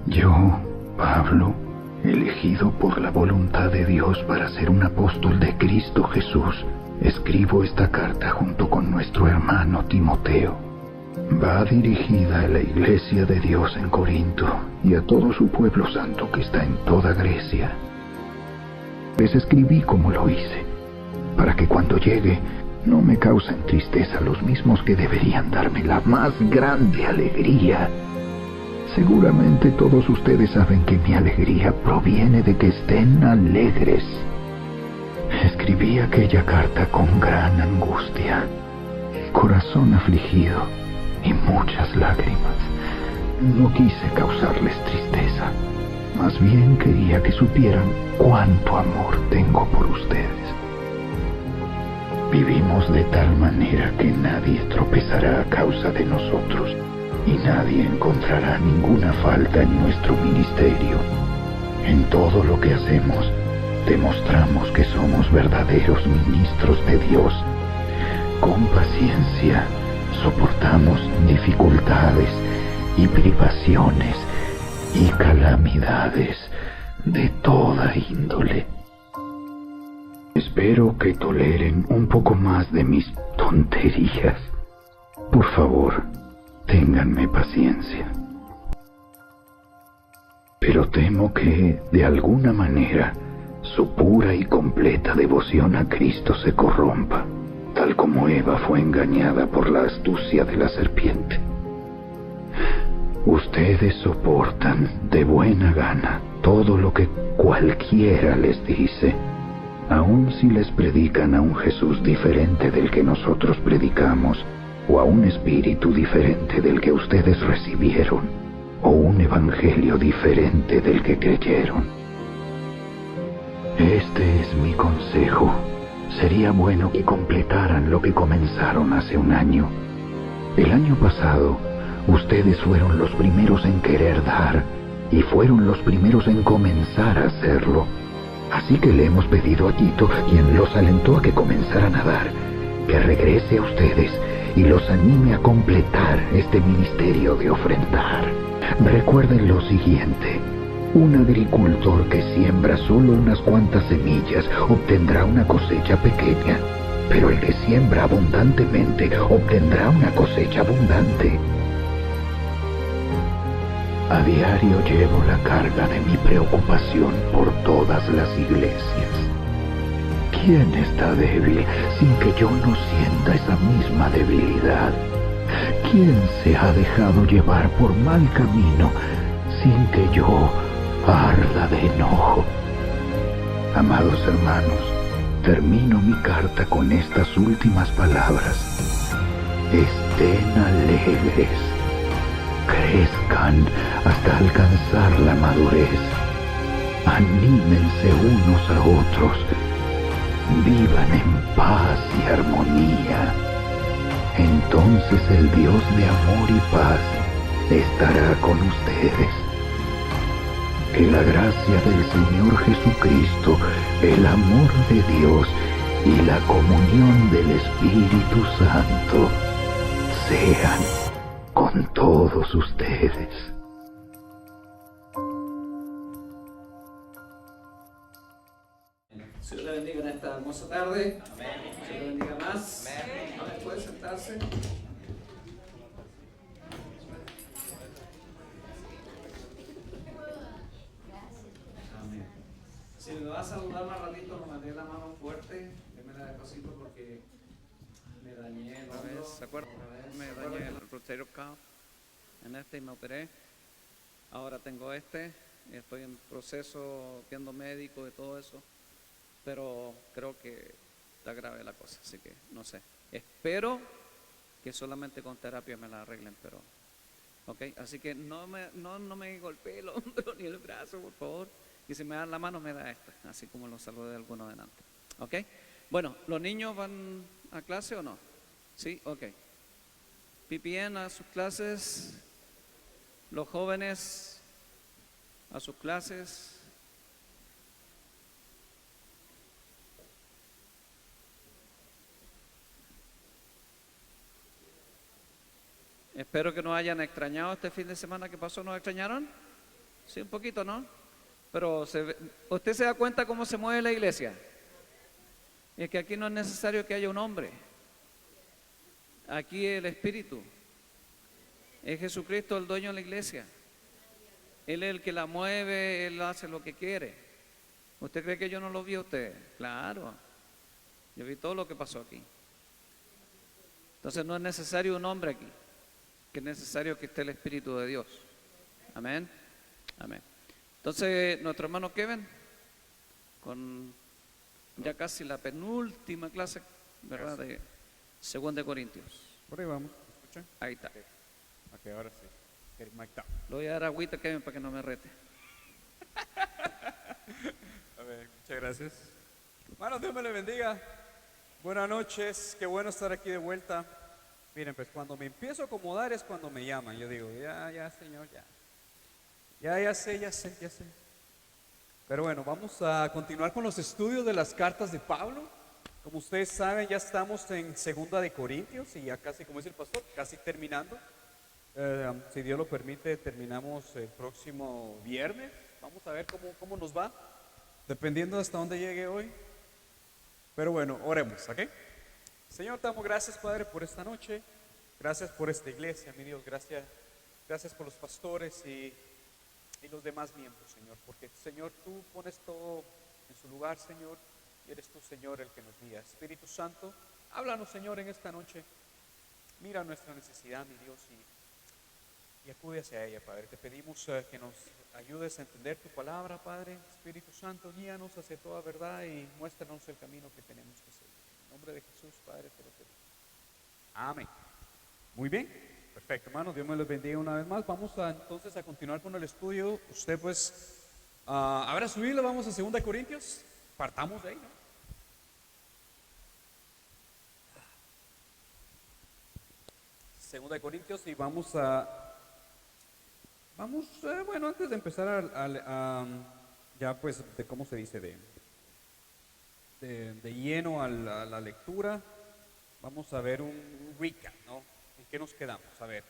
Yo, Pablo, elegido por la voluntad de Dios para ser un apóstol de Cristo Jesús, escribo esta carta junto con nuestro hermano Timoteo. Va dirigida a la Iglesia de Dios en Corinto y a todo su pueblo santo que está en toda Grecia. Les escribí como lo hice, para que cuando llegue no me causen tristeza los mismos que deberían darme la más grande alegría. Seguramente todos ustedes saben que mi alegría proviene de que estén alegres. Escribí aquella carta con gran angustia, corazón afligido y muchas lágrimas. No quise causarles tristeza, más bien quería que supieran cuánto amor tengo por ustedes. Vivimos de tal manera que nadie tropezará a causa de nosotros y nadie encontrará ninguna falta en nuestro ministerio. En todo lo que hacemos, demostramos que somos verdaderos ministros de Dios. Con paciencia, soportamos dificultades y privaciones y calamidades de toda índole. Espero que toleren un poco más de mis tonterías. Por favor, ténganme paciencia. Pero temo que, de alguna manera, su pura y completa devoción a Cristo se corrompa, tal como Eva fue engañada por la astucia de la serpiente. Ustedes soportan de buena gana todo lo que cualquiera les dice, aun si les predican a un Jesús diferente del que nosotros predicamos, o a un espíritu diferente del que ustedes recibieron, o un evangelio diferente del que creyeron. Este es mi consejo. Sería bueno que completaran lo que comenzaron hace un año. El año pasado, ustedes fueron los primeros en querer dar, y fueron los primeros en comenzar a hacerlo. Así que le hemos pedido a Tito, quien los alentó a que comenzaran a dar, que regrese a ustedes y los anime a completar este ministerio de ofrendar. Recuerden lo siguiente: un agricultor que siembra solo unas cuantas semillas obtendrá una cosecha pequeña, pero el que siembra abundantemente obtendrá una cosecha abundante. A diario llevo la carga de mi preocupación por todas las iglesias. ¿Quién está débil sin que yo no sienta esa misma debilidad? ¿Quién se ha dejado llevar por mal camino sin que yo arda de enojo? Amados hermanos, termino mi carta con estas últimas palabras. Estén alegres, crezcan hasta alcanzar la madurez, anímense unos a otros, vivan en paz y armonía. Entonces el Dios de amor y paz estará con ustedes. Que la gracia del Señor Jesucristo, el amor de Dios y la comunión del Espíritu Santo sean con todos ustedes. Dios le bendiga en esta hermosa tarde. Amén. Dios le bendiga más. Amén. Amén. ¿Puede sentarse? Amén. Si me va a saludar más ratito, no me dé la mano fuerte. Démela de cosito porque me dañé el hombro. ¿Se acuerdan? Me dañé el rotator cuff en este y me operé. Ahora tengo estoy en proceso viendo médico y todo eso, pero creo que está grave la cosa, así que no sé. Espero que solamente con terapia me la arreglen, pero ok, así que no me golpee el hombro ni el brazo, por favor. Y si me dan la mano, me da esta, así como lo saludé algunos delante. Ok, bueno, ¿los niños van a clase o no? Sí, ok. PPN a sus clases, los jóvenes a sus clases. Espero que nos hayan extrañado este fin de semana que pasó. ¿Nos extrañaron? Sí, un poquito, ¿no? Pero ¿usted se da cuenta cómo se mueve la iglesia? Es que aquí no es necesario que haya un hombre. Aquí el Espíritu. Es Jesucristo el dueño de la iglesia. Él es el que la mueve, Él hace lo que quiere. ¿Usted cree que yo no lo vi a usted? Claro. Yo vi todo lo que pasó aquí. Entonces no es necesario un hombre aquí, que es necesario que esté el Espíritu de Dios. Amén. Amén. Entonces, nuestro hermano Kevin, con ya casi la penúltima clase, ¿verdad? De 2 Corintios. Por ahí vamos, ¿me escuchan? Ahí está. Ok, ahora sí. Okay, mic down. Le voy a dar agüita a Kevin para que no me rete. A ver, muchas gracias. Hermanos, Dios me le bendiga. Buenas noches, qué bueno estar aquí de vuelta. Miren, pues cuando me empiezo a acomodar es cuando me llaman. Yo digo, ya, Señor, ya. Ya sé. Pero bueno, vamos a continuar con los estudios de las cartas de Pablo. Como ustedes saben, ya estamos en 2 Corintios y ya casi, como dice el pastor, casi terminando. Si Dios lo permite, terminamos el próximo viernes. Vamos a ver cómo nos va, dependiendo de hasta dónde llegue hoy. Pero bueno, oremos, ¿ok? Señor, te damos gracias, Padre, por esta noche. Gracias por esta iglesia, mi Dios. Gracias por los pastores y los demás miembros, Señor. Porque, Señor, tú pones todo en su lugar, Señor. Y eres tú, Señor, el que nos guía. Espíritu Santo, háblanos, Señor, en esta noche. Mira nuestra necesidad, mi Dios, y acude hacia ella, Padre. Te pedimos que nos ayudes a entender tu palabra, Padre. Espíritu Santo, guíanos hacia toda verdad y muéstranos el camino que tenemos que seguir. En nombre de Jesús, Padre, te lo pedimos. Amén. Muy bien, perfecto, hermano. Dios me los bendiga una vez más. Vamos entonces a continuar con el estudio. Usted pues, ahora subirlo, vamos a 2 Corintios. Partamos de ahí, ¿no? Segunda de Corintios y vamos, bueno, antes de empezar ya pues, de cómo se dice, de lleno a la lectura, vamos a ver un recap, ¿no? ¿En qué nos quedamos? A ver,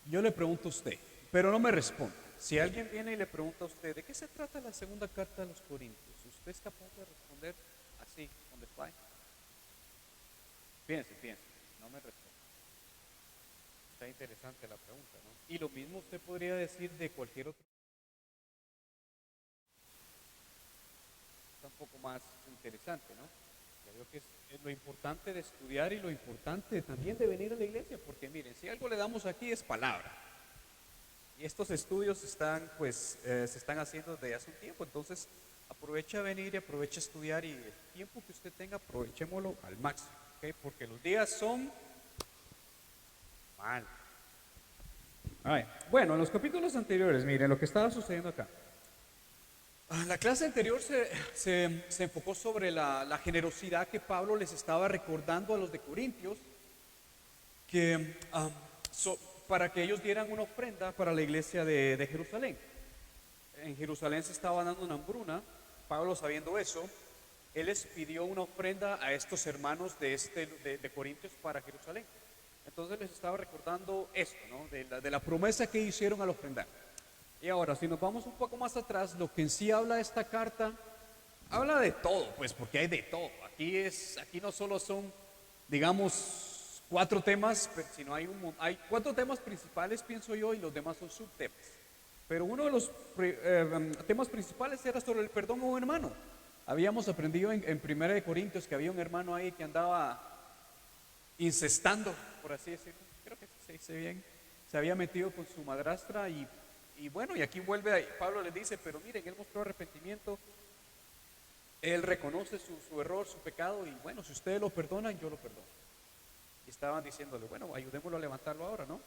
yo le pregunto a usted, pero no me responda. Si alguien viene y le pregunta a usted, ¿de qué se trata la segunda carta a los Corintios? ¿Usted es capaz de responder así, on the fly? Piense, no me responda. Está interesante la pregunta, ¿no? Y lo mismo usted podría decir de cualquier otro. Está un poco más interesante, ¿no? Ya veo que es lo importante de estudiar y lo importante también de venir a la iglesia, porque miren, si algo le damos aquí es palabra. Y estos estudios se están haciendo desde hace un tiempo, entonces aprovecha venir y aprovecha estudiar y el tiempo que usted tenga, aprovechémoslo al máximo, ¿okay? Porque los días son mal. Bueno, en los capítulos anteriores, miren lo que estaba sucediendo acá. La clase anterior se enfocó sobre la generosidad que Pablo les estaba recordando a los de Corintios, que para que ellos dieran una ofrenda para la iglesia de Jerusalén. En Jerusalén se estaba dando una hambruna. Pablo, sabiendo eso, él les pidió una ofrenda a estos hermanos de Corintios para Jerusalén. Entonces les estaba recordando esto, ¿no? De la promesa que hicieron al ofrendar. Y ahora, si nos vamos un poco más atrás, lo que en sí habla esta carta, habla de todo, pues, porque hay de todo. Aquí no solo son, digamos, 4 temas, sino hay 4 temas principales, pienso yo, y los demás son subtemas. Pero uno de los temas principales era sobre el perdón a un hermano. Habíamos aprendido en 1 Corintios que había un hermano ahí que andaba incestando, por así decirlo, creo que se dice bien, se había metido con su madrastra y bueno, y aquí Pablo les dice, pero miren, él mostró arrepentimiento, él reconoce su error, su pecado, y bueno, si ustedes lo perdonan, yo lo perdono. Y estaban diciéndole, bueno, ayudémoslo a levantarlo ahora, ¿no?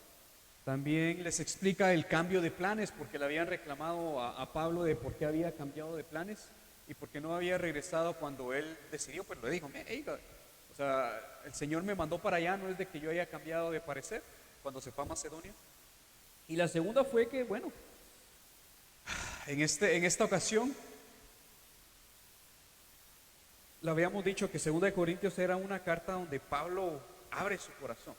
También les explica el cambio de planes, porque le habían reclamado a Pablo de por qué había cambiado de planes y por qué no había regresado cuando él decidió, pues le dijo, o sea, el Señor me mandó para allá, no es de que yo haya cambiado de parecer cuando se fue a Macedonia. Y la segunda fue que, bueno, en esta ocasión, le habíamos dicho que 2 Corintios era una carta donde Pablo abre su corazón.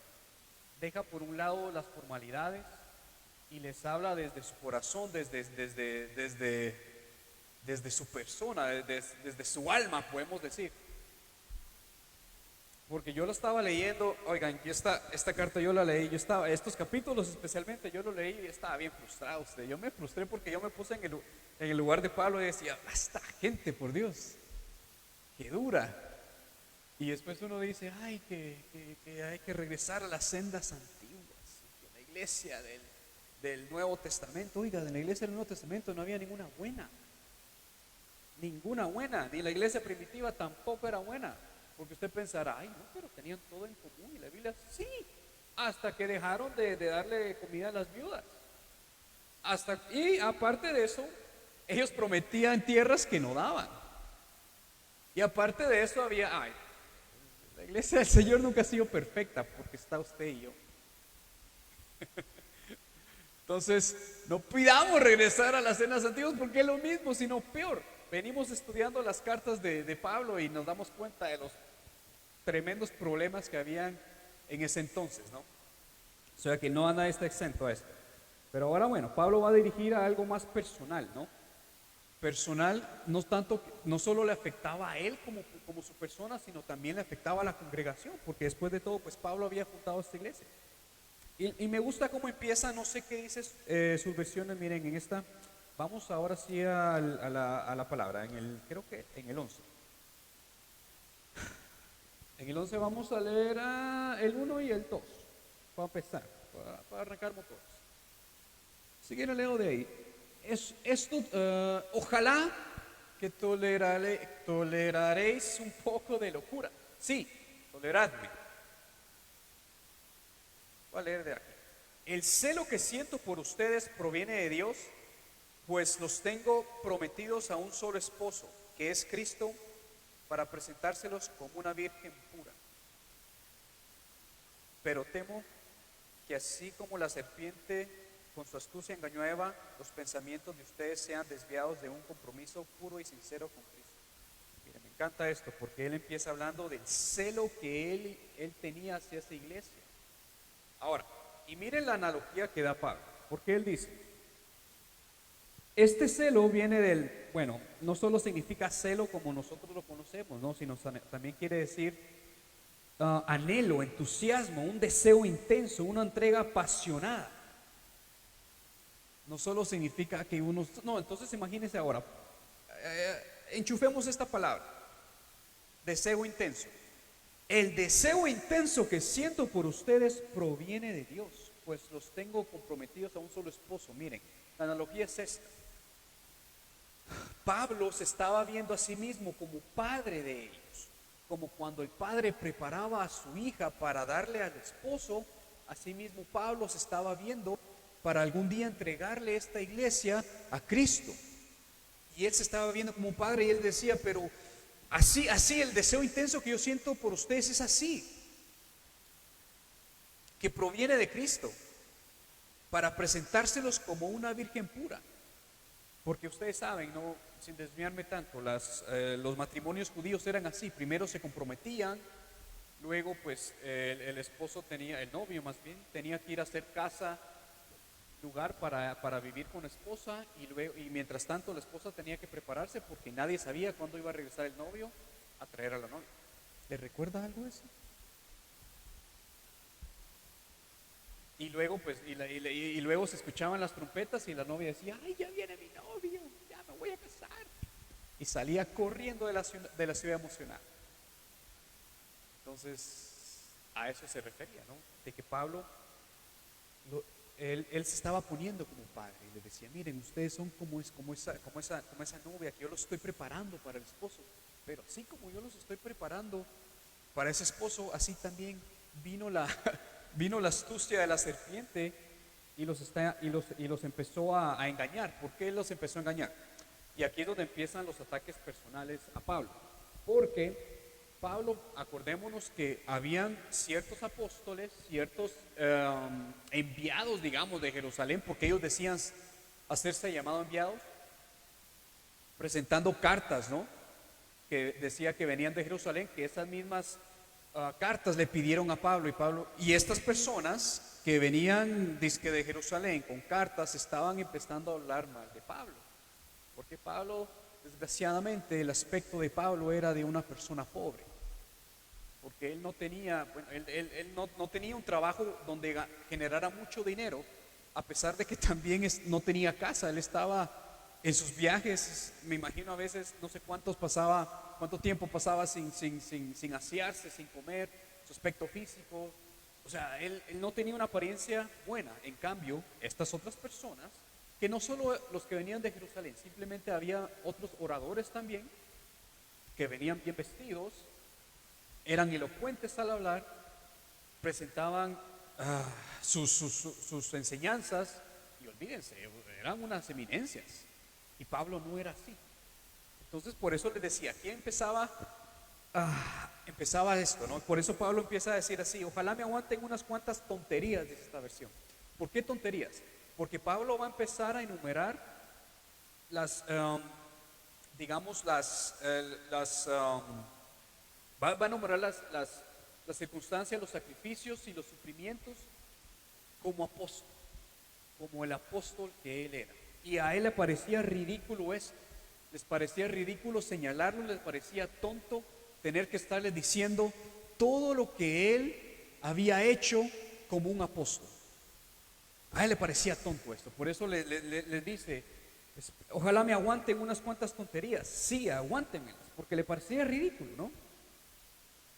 deja por un lado las formalidades y les habla desde su corazón, desde su persona, desde su alma, podemos decir. Porque yo lo estaba leyendo, oigan, esta carta yo la leí, estos capítulos especialmente, yo lo leí y estaba bien frustrado. Yo me frustré porque yo me puse en el lugar de Pablo y decía, esta gente, por Dios, qué dura. Y después uno dice, ay, que hay que regresar a las sendas antiguas, que la iglesia del Nuevo Testamento, oiga, de la iglesia del Nuevo Testamento no había ninguna buena, ni la iglesia primitiva tampoco era buena. Porque usted pensará, ay, no, pero tenían todo en común. Y la Biblia, sí, hasta que dejaron de darle comida a las viudas. Y aparte de eso, ellos prometían tierras que no daban. Y aparte de eso había, la iglesia del Señor nunca ha sido perfecta, porque está usted y yo. Entonces, no pidamos regresar a las cenas antiguas, porque es lo mismo, sino peor. Venimos estudiando las cartas de Pablo y nos damos cuenta de los tremendos problemas que habían en ese entonces, ¿no? O sea que no está exento a esto. Pero ahora, bueno, Pablo va a dirigir a algo más personal, ¿no? Personal, no solo le afectaba a él como su persona, sino también le afectaba a la congregación, porque después de todo, pues Pablo había fundado esta iglesia. Y me gusta cómo empieza, no sé qué dice sus versiones, miren, en esta, vamos ahora sí a la palabra, creo que en el 11. En el 11 vamos a leer el 1 y el 2, para empezar, para arrancar motores. Si quieren leo de ahí. Ojalá que toleraréis un poco de locura. Sí, toleradme. Voy a leer de aquí. El celo que siento por ustedes proviene de Dios, pues los tengo prometidos a un solo esposo, que es Cristo, para presentárselos como una virgen pura. Pero temo que así como la serpiente con su astucia engañó a Eva, los pensamientos de ustedes sean desviados de un compromiso puro y sincero con Cristo. Mire, me encanta esto porque él empieza hablando del celo que él tenía hacia esa iglesia. Ahora, y miren la analogía que da Pablo, porque él dice, este celo viene no solo significa celo como nosotros lo conocemos, ¿no? Sino también quiere decir anhelo, entusiasmo, un deseo intenso, una entrega apasionada. No solo significa que entonces imagínense ahora, enchufemos esta palabra, deseo intenso. El deseo intenso que siento por ustedes proviene de Dios, pues los tengo comprometidos a un solo esposo. Miren, la analogía es esta. Pablo se estaba viendo a sí mismo como padre de ellos, como cuando el padre preparaba a su hija para darle al esposo, así mismo Pablo se estaba viendo para algún día entregarle esta iglesia a Cristo. Y él se estaba viendo como un padre y él decía, pero así el deseo intenso que yo siento por ustedes es así, que proviene de Cristo, para presentárselos como una virgen pura. Porque ustedes saben, no, sin desviarme tanto, los matrimonios judíos eran así. Primero se comprometían, luego pues el novio más bien, tenía que ir a hacer casa, lugar para vivir con la esposa, y mientras tanto la esposa tenía que prepararse porque nadie sabía cuándo iba a regresar el novio a traer a la novia. ¿Le recuerda algo eso? Y luego pues y luego se escuchaban las trompetas y la novia decía, ay, ya viene mi novio, ya me voy a casar, y salía corriendo de la ciudad emocionada. Entonces a eso se refería, ¿no? De que Pablo él se estaba poniendo como padre y le decía, miren, ustedes son como esa novia que yo los estoy preparando para el esposo, pero así como yo los estoy preparando para ese esposo, así también vino la astucia de la serpiente y los empezó a engañar. ¿Por qué los empezó a engañar? Y aquí es donde empiezan los ataques personales a Pablo, porque Pablo, acordémonos que habían ciertos apóstoles, ciertos enviados, digamos, de Jerusalén, porque ellos decían hacerse llamado enviados, presentando cartas, ¿no? Que decía que venían de Jerusalén, que esas mismas cartas le pidieron a Pablo, y estas personas que venían dizque de Jerusalén con cartas estaban empezando a hablar mal de Pablo, porque Pablo, desgraciadamente, el aspecto de Pablo era de una persona pobre, porque él no tenía, bueno, él no tenía un trabajo donde generara mucho dinero, a pesar de que también no tenía casa. Él estaba en sus viajes, me imagino a veces, no sé cuánto tiempo pasaba sin asearse, sin comer, su aspecto físico. O sea, él no tenía una apariencia buena. En cambio, estas otras personas, que no solo los que venían de Jerusalén, simplemente había otros oradores también, que venían bien vestidos, eran elocuentes al hablar, presentaban sus enseñanzas, y olvídense, eran unas eminencias. Y Pablo no era así. Entonces, por eso les decía, aquí empezaba esto, ¿no? Por eso Pablo empieza a decir así: ojalá me aguanten unas cuantas tonterías, dice esta versión. ¿Por qué tonterías? Porque Pablo va a empezar a enumerar va a enumerar las circunstancias, los sacrificios y los sufrimientos como apóstol, como el apóstol que él era. Y a él le parecía ridículo esto, les parecía ridículo señalarlo, les parecía tonto tener que estarles diciendo todo lo que él había hecho como un apóstol. A él le parecía tonto esto, por eso le dice: ojalá me aguanten unas cuantas tonterías. Sí, aguántenmelas, porque le parecía ridículo, ¿no?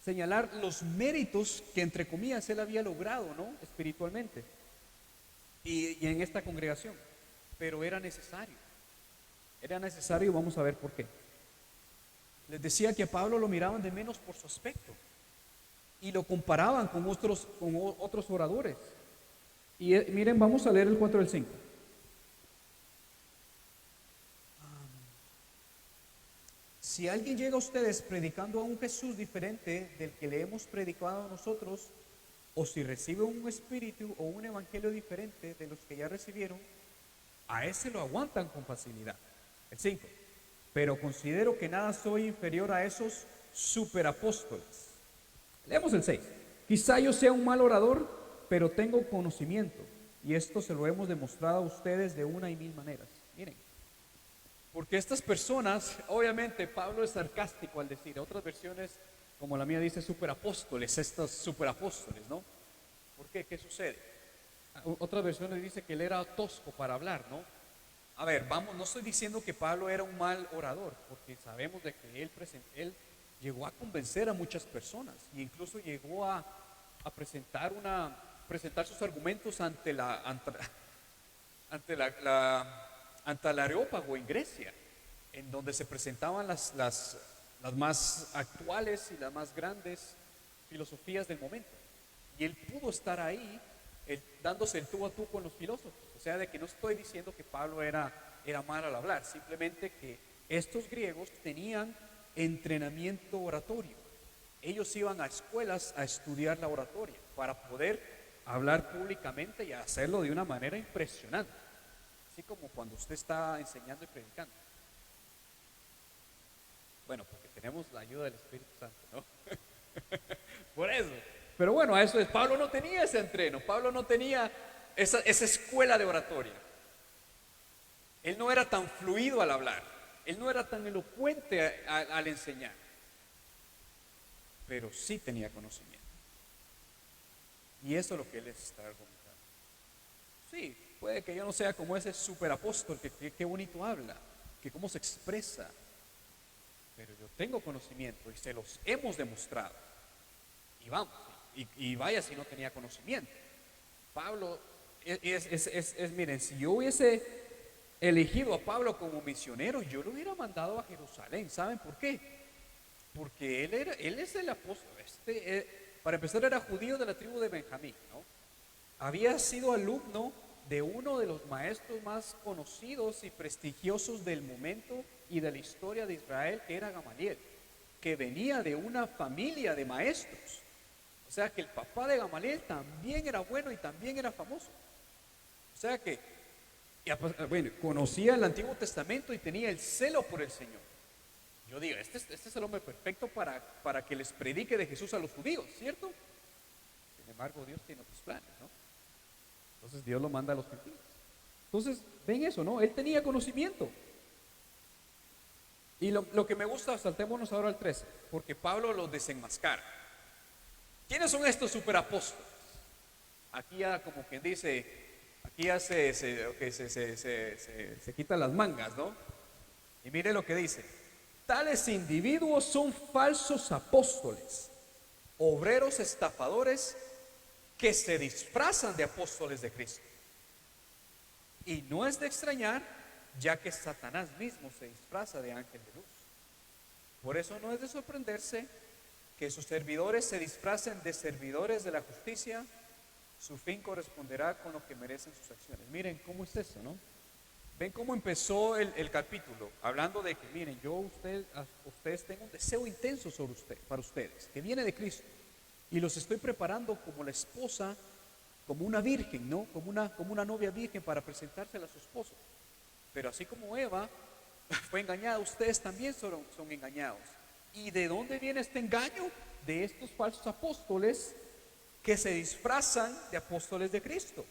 Señalar los méritos que, entre comillas, él había logrado, ¿no? Espiritualmente y en esta congregación. Pero era necesario, vamos a ver por qué. Les decía que a Pablo lo miraban de menos por su aspecto y lo comparaban con otros oradores. Y miren, vamos a leer el 4 y el 5. Si alguien llega a ustedes predicando a un Jesús diferente del que le hemos predicado a nosotros, o si recibe un espíritu o un evangelio diferente de los que ya recibieron, a ese lo aguantan con facilidad. El 5. Pero considero que nada soy inferior a esos superapóstoles. Leemos el 6. Quizá yo sea un mal orador, pero tengo conocimiento, y esto se lo hemos demostrado a ustedes de una y mil maneras. Miren, porque estas personas, obviamente Pablo es sarcástico al decir, otras versiones como la mía dice superapóstoles, estos superapóstoles, ¿no? ¿Por qué? ¿Qué sucede? Otras versiones dice que él era tosco para hablar, ¿no? A ver, vamos, no estoy diciendo que Pablo era un mal orador, porque sabemos de que él llegó a convencer a muchas personas, e incluso llegó a presentar sus argumentos ante el Areópago en Grecia, en donde se presentaban las más actuales y las más grandes filosofías del momento. Y él pudo estar ahí dándose el tú a tú con los filósofos. O sea, de que no estoy diciendo que Pablo era mal al hablar, simplemente que estos griegos tenían entrenamiento oratorio. Ellos iban a escuelas a estudiar la oratoria para poder hablar públicamente y hacerlo de una manera impresionante, así como cuando usted está enseñando y predicando. Bueno, porque tenemos la ayuda del Espíritu Santo, ¿no? Por eso. Pero bueno, a eso es. Pablo no tenía ese entreno, Pablo no tenía esa escuela de oratoria. Él no era tan fluido al hablar, él no era tan elocuente al enseñar, pero sí tenía conocimiento. Y eso es lo que él les está argumentando. Sí, puede que yo no sea como ese superapóstol que bonito habla, que cómo se expresa, pero yo tengo conocimiento y se los hemos demostrado. Y vamos, y vaya si no tenía conocimiento. Pablo miren, si yo hubiese elegido a Pablo como misionero, yo lo hubiera mandado a Jerusalén. ¿Saben por qué? Porque él es el apóstol. Para empezar, era judío de la tribu de Benjamín, ¿no? Había sido alumno de uno de los maestros más conocidos y prestigiosos del momento y de la historia de Israel, que era Gamaliel, que venía de una familia de maestros. O sea que el papá de Gamaliel también era bueno y también era famoso. O sea que, bueno, conocía el Antiguo Testamento y tenía el celo por el Señor. Yo digo, este es el hombre perfecto para que les predique de Jesús a los judíos, ¿cierto? Sin embargo, Dios tiene otros planes, ¿no? Entonces Dios lo manda a los gentiles. Entonces, ven eso, ¿no? Él tenía conocimiento. Y lo que me gusta, saltémonos ahora al 13, porque Pablo los desenmascara. ¿Quiénes son estos superapóstoles? Aquí ya como quien dice, aquí ya se quitan las mangas, ¿no? Y mire lo que dice: tales individuos son falsos apóstoles, obreros estafadores que se disfrazan de apóstoles de Cristo. Y no es de extrañar, ya que Satanás mismo se disfraza de ángel de luz. Por eso no es de sorprenderse que sus servidores se disfracen de servidores de la justicia. Su fin corresponderá con lo que merecen sus acciones. Miren cómo es eso, ¿no? Ven cómo empezó el capítulo, hablando de que, miren, ustedes tengo un deseo intenso para ustedes, que viene de Cristo, y los estoy preparando como la esposa, como una virgen, ¿no? Como una novia virgen para presentársela a su esposo. Pero así como Eva fue engañada, ustedes también son engañados. ¿Y de dónde viene este engaño? De estos falsos apóstoles que se disfrazan de apóstoles de Cristo.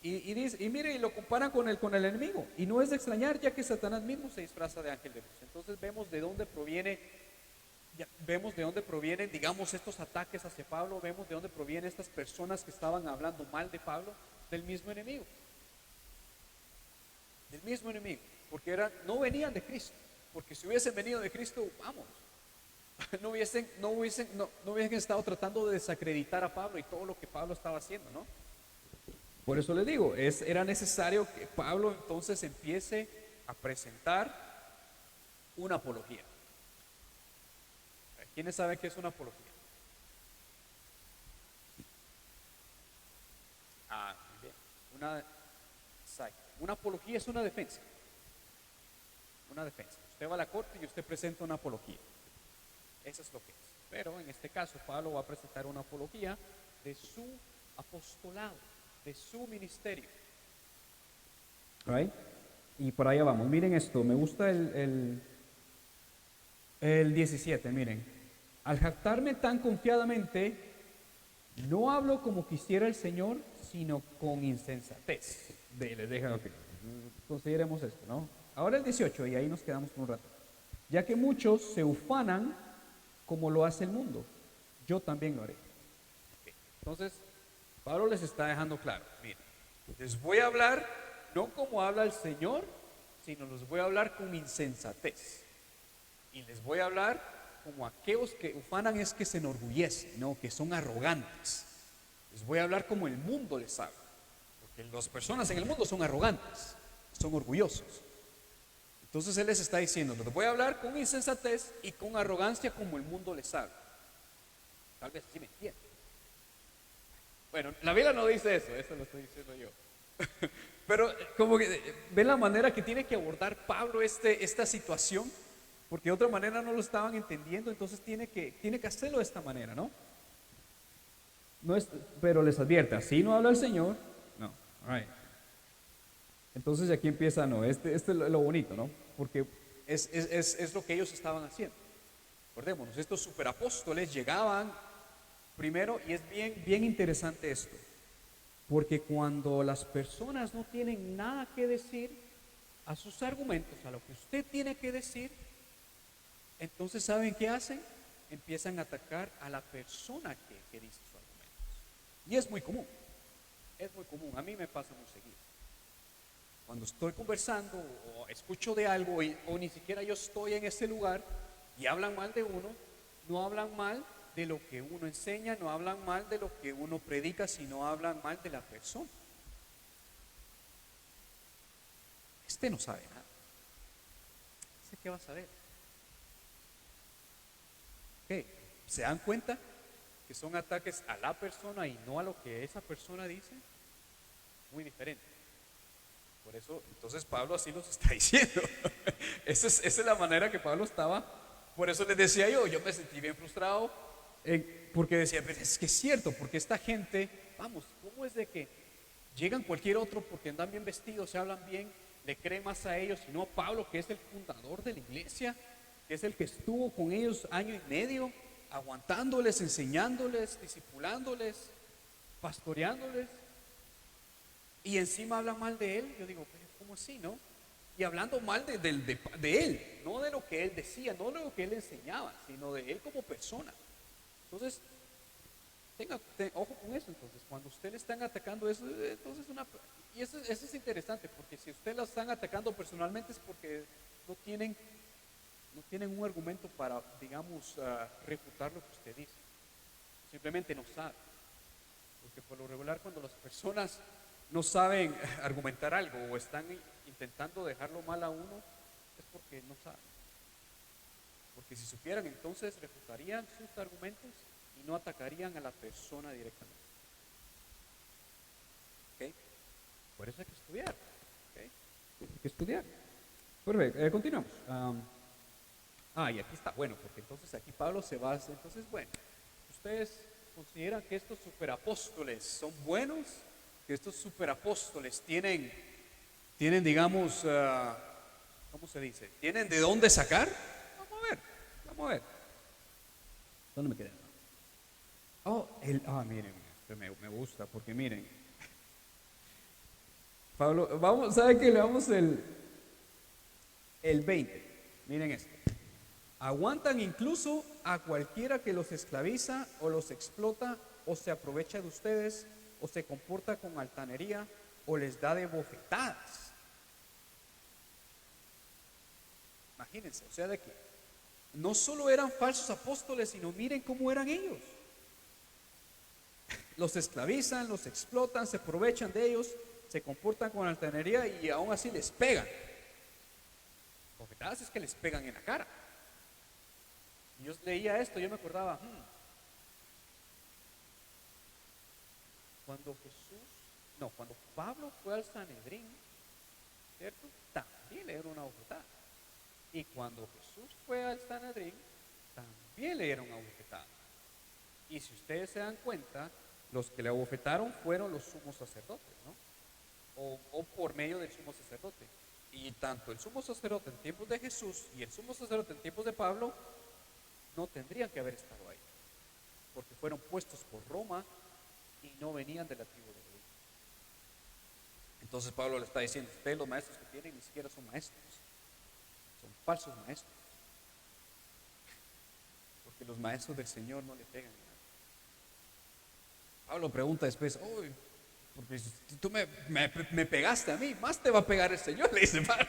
Y mire, y lo comparan con el enemigo. Y no es de extrañar, ya que Satanás mismo se disfraza de ángel de luz. Entonces vemos de dónde provienen, digamos, estos ataques hacia Pablo. Vemos de dónde provienen estas personas que estaban hablando mal de Pablo, del mismo enemigo. Del mismo enemigo. Porque no venían de Cristo. Porque si hubiesen venido de Cristo, vamos, no hubiesen estado tratando de desacreditar a Pablo y todo lo que Pablo estaba haciendo, ¿no? Por eso les digo, era necesario que Pablo entonces empiece a presentar una apología. ¿Quiénes saben qué es una apología? Muy bien. Una apología es una defensa. Una defensa. Usted va a la corte y usted presenta una apología. Eso es lo que es. Pero en este caso Pablo va a presentar una apología de su apostolado, de su ministerio. Right? Y por allá vamos. Miren esto, me gusta el 17, miren. Al jactarme tan confiadamente, no hablo como quisiera el Señor, sino con insensatez. Les dejan, okay. Consideremos esto, ¿no? Ahora el 18, y ahí nos quedamos por un rato. Ya que muchos se ufanan como lo hace el mundo, yo también lo haré. Entonces, Pablo les está dejando claro, miren, les voy a hablar no como habla el Señor, sino les voy a hablar con insensatez. Y les voy a hablar como aquellos que ufanan, es que se enorgullecen, no, que son arrogantes. Les voy a hablar como el mundo les habla, porque las personas en el mundo son arrogantes, son orgullosos. Entonces él les está diciendo, les voy a hablar con insensatez y con arrogancia como el mundo les habla. Tal vez así me entienden. Bueno, la Biblia no dice eso lo estoy diciendo yo. Pero como que ven la manera que tiene que abordar Pablo esta situación, porque de otra manera no lo estaban entendiendo, entonces tiene que hacerlo de esta manera, ¿no? Pero les advierte, así no habla el Señor. No, all right. Entonces aquí empieza, este es lo bonito, ¿no? Porque es lo que ellos estaban haciendo. Acordémonos, estos superapóstoles llegaban primero, y es bien interesante esto, porque cuando las personas no tienen nada que decir a sus argumentos, a lo que usted tiene que decir, entonces ¿saben qué hacen? Empiezan a atacar a la persona que dice sus argumentos. Y es muy común, a mí me pasa muy seguido. Cuando estoy conversando o escucho de algo o ni siquiera yo estoy en ese lugar y hablan mal de uno, no hablan mal de lo que uno enseña, no hablan mal de lo que uno predica, sino hablan mal de la persona. Este no sabe nada. ¿Qué va a saber? ¿Qué? ¿Se dan cuenta que son ataques a la persona y no a lo que esa persona dice? Muy diferente. Por eso, entonces Pablo así los está diciendo. Esa es la manera que Pablo estaba. Por eso les decía yo me sentí bien frustrado, porque decía, pero es que es cierto, porque esta gente, vamos, ¿cómo es de que llegan cualquier otro porque andan bien vestidos, se hablan bien, le creen más a ellos, y no a Pablo, que es el fundador de la iglesia? que es el que estuvo con ellos año y medio, aguantándoles, enseñándoles, discipulándoles, pastoreándoles, y encima habla mal de él. Yo digo, pero ¿cómo así, no? Y hablando mal de él, no de lo que él decía, no de lo que él enseñaba, sino de él como persona. Entonces, ojo con eso. Entonces, cuando usted le están atacando eso, entonces y eso es interesante, porque si usted la están atacando personalmente es porque no tienen un argumento para, digamos, refutar lo que usted dice. Simplemente no sabe. Porque por lo regular, cuando las personas no saben argumentar algo o están intentando dejarlo mal a uno, es porque no saben. Porque si supieran, entonces refutarían sus argumentos y no atacarían a la persona directamente. ¿Ok? Por eso hay que estudiar. ¿Ok? Hay que estudiar. Perfecto, continuamos. Y aquí está bueno, porque entonces aquí Pablo se basa. Entonces, bueno, ¿ustedes consideran que estos superapóstoles son buenos? ¿Que estos superapóstoles tienen, digamos, ¿cómo se dice? ¿Tienen de dónde sacar? Vamos a ver. ¿Dónde me quedé? Miren, este me gusta, porque miren, Pablo, ¿sabe qué? Le damos el 20. Miren esto. Aguantan incluso a cualquiera que los esclaviza o los explota o se aprovecha de ustedes o se comporta con altanería o les da de bofetadas. Imagínense, o sea, de que no solo eran falsos apóstoles, sino miren cómo eran ellos. Los esclavizan, los explotan, se aprovechan de ellos, se comportan con altanería y aún así les pegan. Bofetadas es que les pegan en la cara. Yo leía esto, yo me acordaba, cuando Pablo fue al Sanedrín, ¿cierto? También le dieron una bofetada. Y cuando Jesús fue al Sanedrín, también le dieron una bofetada. Y si ustedes se dan cuenta, los que le abofetaron fueron los sumos sacerdotes, ¿no? O por medio del sumo sacerdote. Y tanto el sumo sacerdote en tiempos de Jesús y el sumo sacerdote en tiempos de Pablo no tendrían que haber estado ahí, porque fueron puestos por Roma y no venían de la tribu de Leví. Entonces Pablo le está diciendo, ustedes los maestros que tienen ni siquiera son maestros, son falsos maestros, porque los maestros del Señor no le pegan a nadie. Pablo pregunta después, porque si tú me pegaste a mí, más te va a pegar el Señor, le dice Pablo.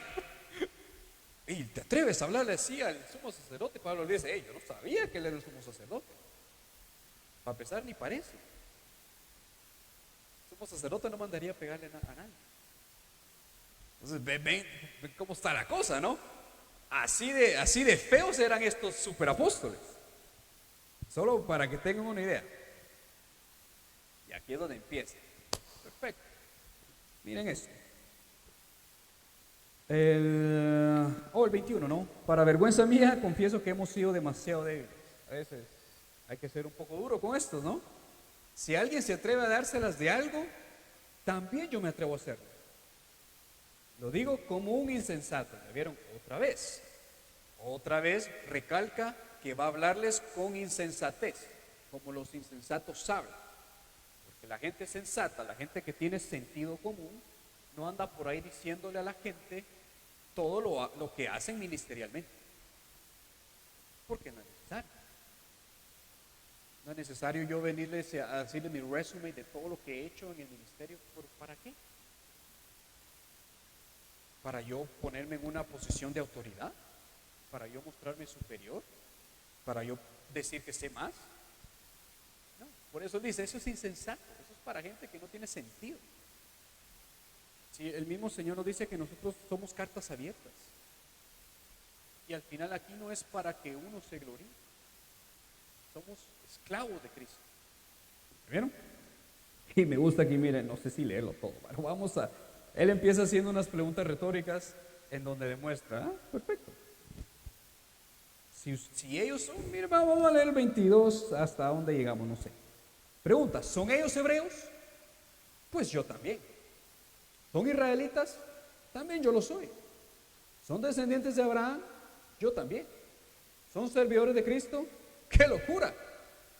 Y te atreves a hablarle así al sumo sacerdote. Pablo le dice, yo no sabía que él era el sumo sacerdote. Para empezar, ni parece. El sumo sacerdote no mandaría a pegarle a nadie. Entonces, ven cómo está la cosa, ¿no? Así de feos eran estos superapóstoles. Solo para que tengan una idea. Y aquí es donde empieza. Perfecto. Miren esto. El 21, ¿no? Para vergüenza mía, confieso que hemos sido demasiado débiles. A veces hay que ser un poco duro con esto, ¿no? Si alguien se atreve a dárselas de algo, también yo me atrevo a hacerlo. Lo digo como un insensato. ¿Me vieron? Otra vez recalca que va a hablarles con insensatez, como los insensatos hablan. Porque la gente sensata, la gente que tiene sentido común, no anda por ahí diciéndole a la gente todo lo que hacen ministerialmente. Porque no es necesario. No es necesario yo venirles a decirles mi resumen de todo lo que he hecho en el ministerio. ¿Para qué? ¿Para yo ponerme en una posición de autoridad? ¿Para yo mostrarme superior? ¿Para yo decir que sé más? No, por eso dice, eso es insensato. Eso es para gente que no tiene sentido. Sí, el mismo Señor nos dice que nosotros somos cartas abiertas. Y al final aquí no es para que uno se gloríe. Somos esclavos de Cristo. ¿Vieron? Y me gusta aquí, miren, no sé si leerlo todo. Bueno, él empieza haciendo unas preguntas retóricas en donde demuestra, perfecto. Si ellos son, miren, vamos a leer el 22 hasta donde llegamos, no sé. Pregunta, ¿son ellos hebreos? Pues yo también. ¿Son israelitas? También yo lo soy. ¿Son descendientes de Abraham? Yo también. ¿Son servidores de Cristo? ¡Qué locura!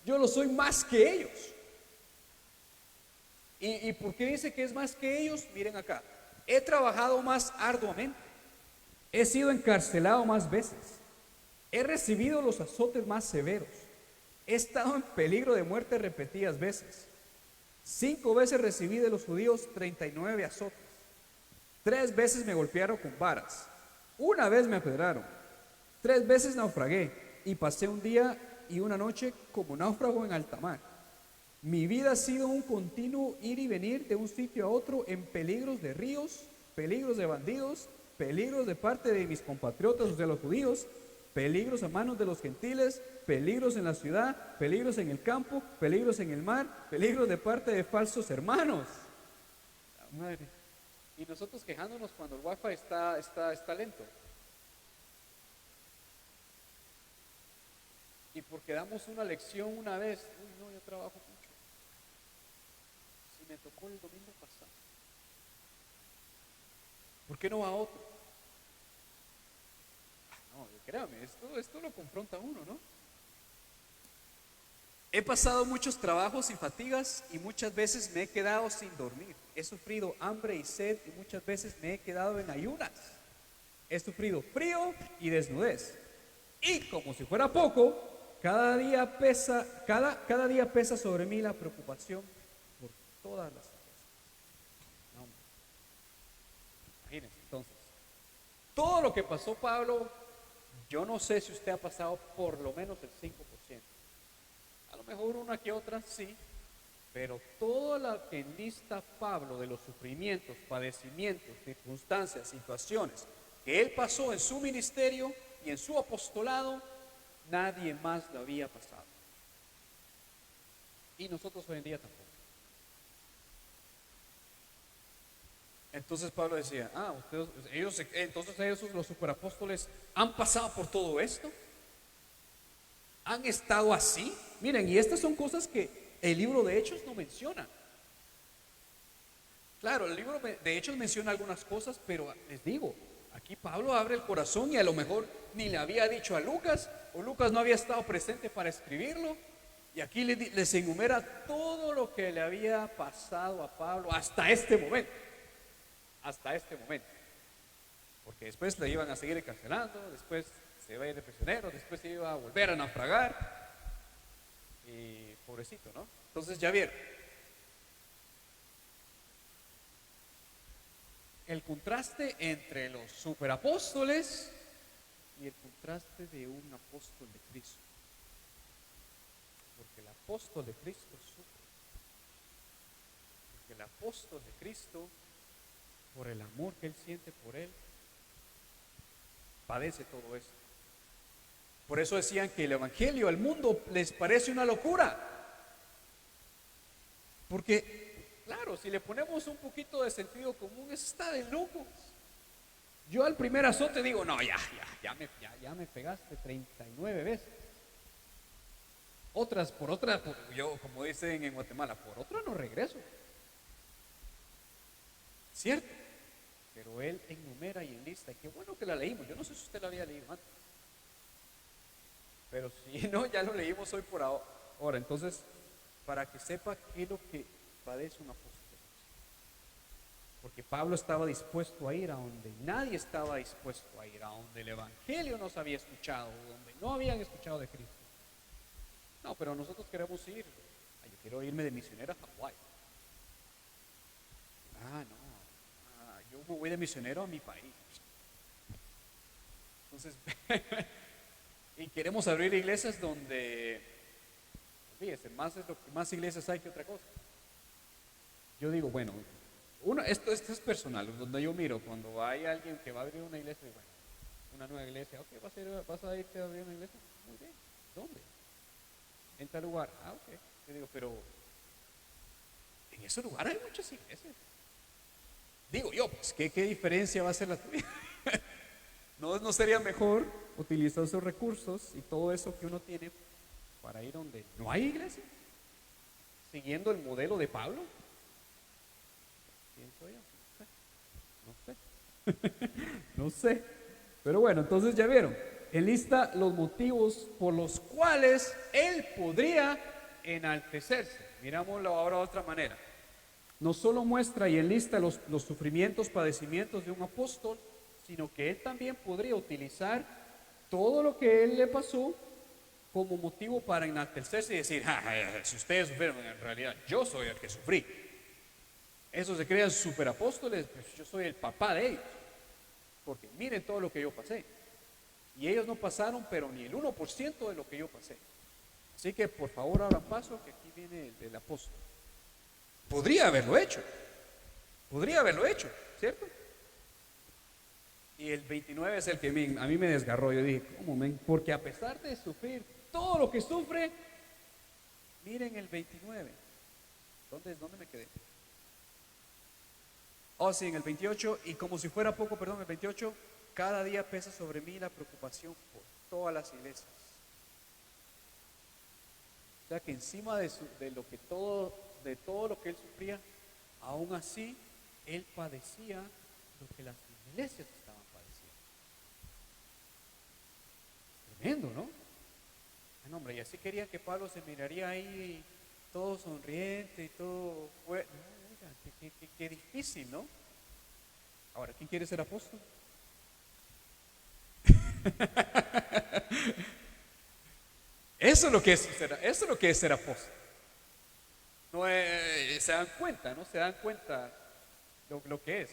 Yo lo soy más que ellos. ¿Y por qué dice que es más que ellos? Miren acá. He trabajado más arduamente. He sido encarcelado más veces. He recibido los azotes más severos. He estado en peligro de muerte repetidas veces. 5 veces recibí de los judíos 39 azotes. 3 veces me golpearon con varas. 1 vez me apedraron. 3 veces naufragué y pasé un día y una noche como náufrago en alta mar. Mi vida ha sido un continuo ir y venir de un sitio a otro en peligros de ríos, peligros de bandidos, peligros de parte de mis compatriotas, de los judíos, peligros a manos de los gentiles, peligros en la ciudad, peligros en el campo, peligros en el mar, peligros de parte de falsos hermanos. La madre. Y nosotros quejándonos cuando el wifi está lento. Y porque damos una lección una vez, uy no, yo trabajo mucho. Si me tocó el domingo pasado, ¿por qué no va a otro? No, créame, esto lo confronta a uno, ¿no? He pasado muchos trabajos y fatigas y muchas veces me he quedado sin dormir. He sufrido hambre y sed y muchas veces me he quedado en ayunas. He sufrido frío y desnudez. Y como si fuera poco, cada día pesa sobre mí la preocupación por todas las cosas. No, imagínense, entonces, todo lo que pasó Pablo, yo no sé si usted ha pasado por lo menos el 5%. A lo mejor una que otra sí, pero todo lo que enlista Pablo de los sufrimientos, padecimientos, circunstancias, situaciones que él pasó en su ministerio y en su apostolado, nadie más lo había pasado. Y nosotros hoy en día tampoco. Entonces Pablo decía, ellos los superapóstoles han pasado por todo esto. Han estado así. Miren, y estas son cosas que el libro de Hechos no menciona. Claro, el libro de Hechos menciona algunas cosas, pero les digo, aquí Pablo abre el corazón y a lo mejor ni le había dicho a Lucas, o Lucas no había estado presente para escribirlo, y aquí les enumera todo lo que le había pasado a Pablo hasta este momento. Hasta este momento. Porque después le iban a seguir encarcelando, después se iba a ir de prisionero, después se iba a volver a naufragar. Y pobrecito, ¿no? Entonces ya vieron. El contraste entre los superapóstoles y el contraste de un apóstol de Cristo. Porque el apóstol de Cristo sufre. Porque el apóstol de Cristo, por el amor que él siente por él, padece todo esto. Por eso decían que el evangelio al mundo les parece una locura. Porque, claro, si le ponemos un poquito de sentido común, eso está de locos. Yo al primer azote digo, no, ya me pegaste 39 veces. Yo, como dicen en Guatemala, por otra no regreso. ¿Cierto? Pero él enumera y enlista, y qué bueno que la leímos. Yo no sé si usted la había leído antes, pero si no, ya lo leímos hoy por ahora. Entonces, para que sepa qué es lo que padece un apóstol. Porque Pablo estaba dispuesto a ir a donde nadie estaba dispuesto a ir, a donde el evangelio no se había escuchado, donde no habían escuchado de Cristo. No, pero nosotros queremos ir. Yo quiero irme de misionero a Hawái. Yo me voy de misionero a mi país. Entonces, y queremos abrir iglesias donde, fíjese, más iglesias hay que otra cosa. Yo digo, bueno, esto es personal, donde yo miro, cuando hay alguien que va a abrir una iglesia, bueno, una nueva iglesia, ok, vas a irte a abrir una iglesia, muy bien, ¿dónde? En tal lugar, ok. Yo digo, pero en ese lugar hay muchas iglesias. Digo yo, pues, ¿qué diferencia va a ser la tuya? ¿No sería mejor utilizar esos recursos y todo eso que uno tiene para ir donde no hay iglesia? Siguiendo el modelo de Pablo. Pienso yo, no sé. No sé. Pero bueno, entonces ya vieron. enlista los motivos por los cuales él podría enaltecerse. Mirámoslo ahora de otra manera. No solo muestra y enlista los sufrimientos, padecimientos de un apóstol, sino que él también podría utilizar todo lo que él le pasó como motivo para enaltecerse y decir, si ustedes sufrieron, en realidad yo soy el que sufrí. Esos se crean superapóstoles, pues yo soy el papá de ellos, porque miren todo lo que yo pasé. Y ellos no pasaron, pero ni el 1% de lo que yo pasé. Así que por favor abran paso, que aquí viene el apóstol. Podría haberlo hecho, ¿cierto? Y el 29 es el que a mí me desgarró. Yo dije, ¿cómo, men? Porque a pesar de sufrir todo lo que sufre, miren el 29. ¿Dónde me quedé? Oh, sí, en el 28, y como si fuera poco, perdón, el 28, cada día pesa sobre mí la preocupación por todas las iglesias. O sea que encima de todo lo que él sufría, aún así, él padecía lo que las iglesias estaban padeciendo. Tremendo, ¿no? Bueno, hombre, y así quería que Pablo se miraría ahí todo sonriente y todo bueno. Qué difícil, ¿no? Ahora, ¿quién quiere ser apóstol? Eso es lo que es ser apóstol. No se dan cuenta, ¿no? Se dan cuenta lo que es.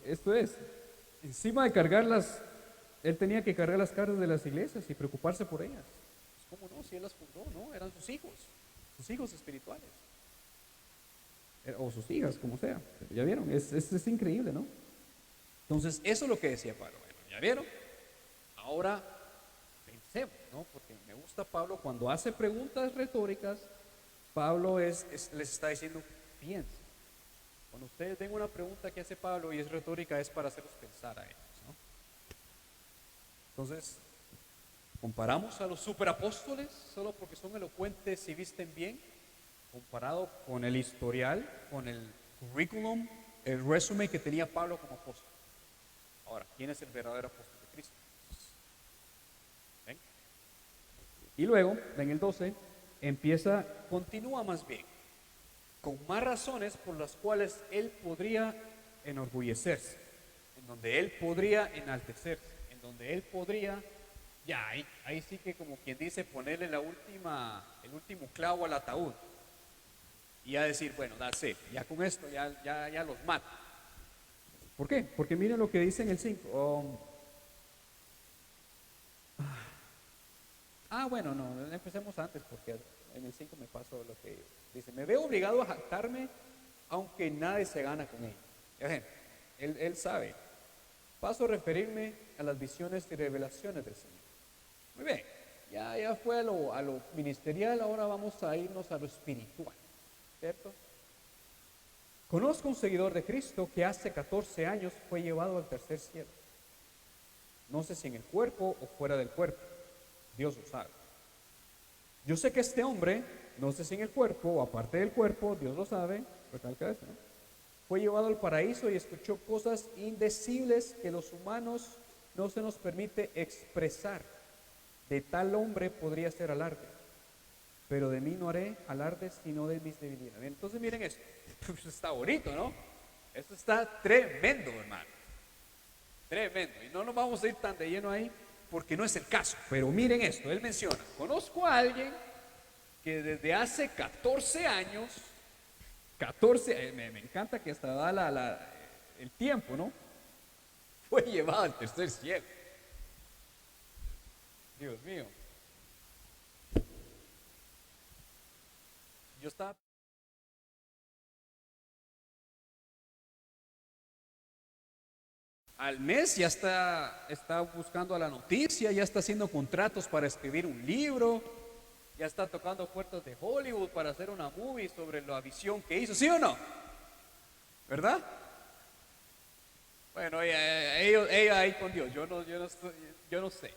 Esto es, encima de cargarlas, él tenía que cargar las cargas de las iglesias y preocuparse por ellas. Pues, ¿cómo no? Si él las fundó, ¿no? Eran sus hijos espirituales. O sus hijas, como sea. Pero ya vieron, es increíble, ¿no? Entonces, eso es lo que decía Pablo. Bueno, ya vieron. Ahora pensemos, ¿no? Porque me gusta Pablo cuando hace preguntas retóricas. Pablo les está diciendo, piensen. Cuando ustedes ven una pregunta que hace Pablo y es retórica, es para hacerlos pensar a ellos, ¿no? Entonces, comparamos a los superapóstoles solo porque son elocuentes y visten bien, comparado con el historial, con el currículum, el resumen que tenía Pablo como apóstol. Ahora, ¿quién es el verdadero apóstol de Cristo? ¿Ven? Y luego, en el 12, continúa más bien, con más razones por las cuales él podría enorgullecerse, en donde él podría enaltecerse, en donde él podría, ya ahí sí que como quien dice, ponerle el último clavo al ataúd y a decir, bueno, ya con esto ya los mato. ¿Por qué? Porque miren lo que dice en el 5. Bueno, no, empecemos antes porque en el 5 me pasó lo que dice, me veo obligado a jactarme aunque nadie se gana con ello. Ya ven, él sabe. Paso a referirme a las visiones y revelaciones del Señor. Muy bien, ya fue a lo ministerial, ahora vamos a irnos a lo espiritual, ¿cierto? Conozco un seguidor de Cristo que hace 14 años fue llevado al tercer cielo. No sé si en el cuerpo o fuera del cuerpo, Dios lo sabe. Yo sé que este hombre, no sé si en el cuerpo o aparte del cuerpo, Dios lo sabe, recalca eso, ¿no? Fue llevado al paraíso y escuchó cosas indecibles que los humanos no se nos permite expresar. De tal hombre podría ser alarde, pero de mí no haré alarde sino de mis debilidades. Entonces miren esto, está bonito, ¿no? Esto está tremendo, hermano, tremendo, y no nos vamos a ir tan de lleno ahí porque no es el caso, pero miren esto, él menciona, conozco a alguien que desde hace 14 años, me encanta que hasta da el tiempo, ¿no? Fue llevado al tercer cielo. Dios mío. Yo estaba al mes, ya está buscando a la noticia, ya está haciendo contratos para escribir un libro, ya está tocando puertas de Hollywood para hacer una movie sobre la visión que hizo, ¿sí o no? ¿Verdad? Bueno, ella ahí con Dios, yo no sé.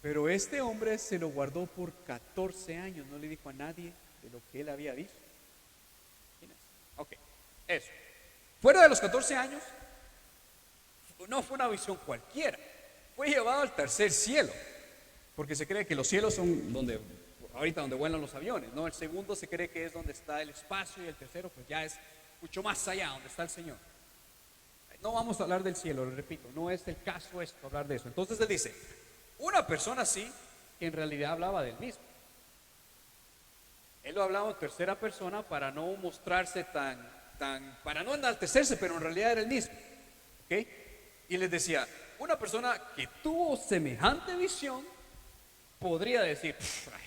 Pero este hombre se lo guardó por 14 años, no le dijo a nadie de lo que él había visto. ¿Quién es? Ok, eso. Fuera de los 14 años, no fue una visión cualquiera, fue llevado al tercer cielo, porque se cree que los cielos son donde, ahorita donde vuelan los aviones, ¿no? El segundo se cree que es donde está el espacio y el tercero pues ya es mucho más allá, donde está el Señor. No vamos a hablar del cielo, lo repito, no es el caso esto, hablar de eso. Entonces él dice, una persona así, que en realidad hablaba del mismo. Él lo hablaba en tercera persona para no mostrarse para no enaltecerse, pero en realidad era el mismo. ¿Ok? Y les decía, una persona que tuvo semejante visión podría decir,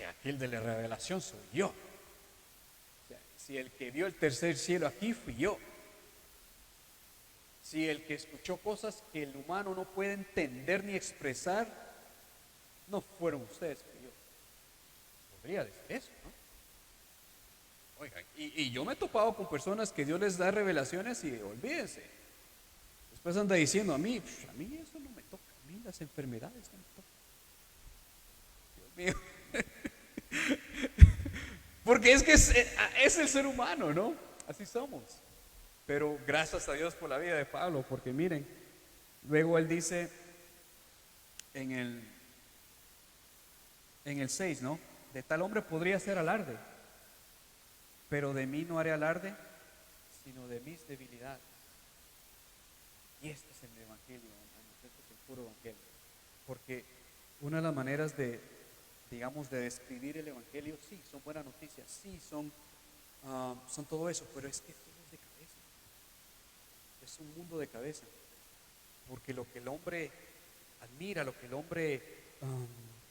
aquí el de la revelación soy yo. O sea, si el que vio el tercer cielo aquí fui yo. Si el que escuchó cosas que el humano no puede entender ni expresar, no fueron ustedes, fui yo. Podría decir eso, ¿no? Oigan, y yo me he topado con personas que Dios les da revelaciones y olvídense. Después anda diciendo a mí eso no me toca, a mí las enfermedades no me tocan. Dios mío. Porque es que es el ser humano, ¿no? Así somos. Pero gracias a Dios por la vida de Pablo, porque miren, luego él dice en el 6, ¿no? De tal hombre podría ser alarde, pero de mí no haré alarde, sino de mis debilidades. Y este es el evangelio, hermanos, este es el puro evangelio. Porque una de las maneras de describir el evangelio, sí, son buenas noticias, sí, son todo eso, pero es que todo es de cabeza. Es un mundo de cabeza. Porque lo que el hombre admira, lo que el hombre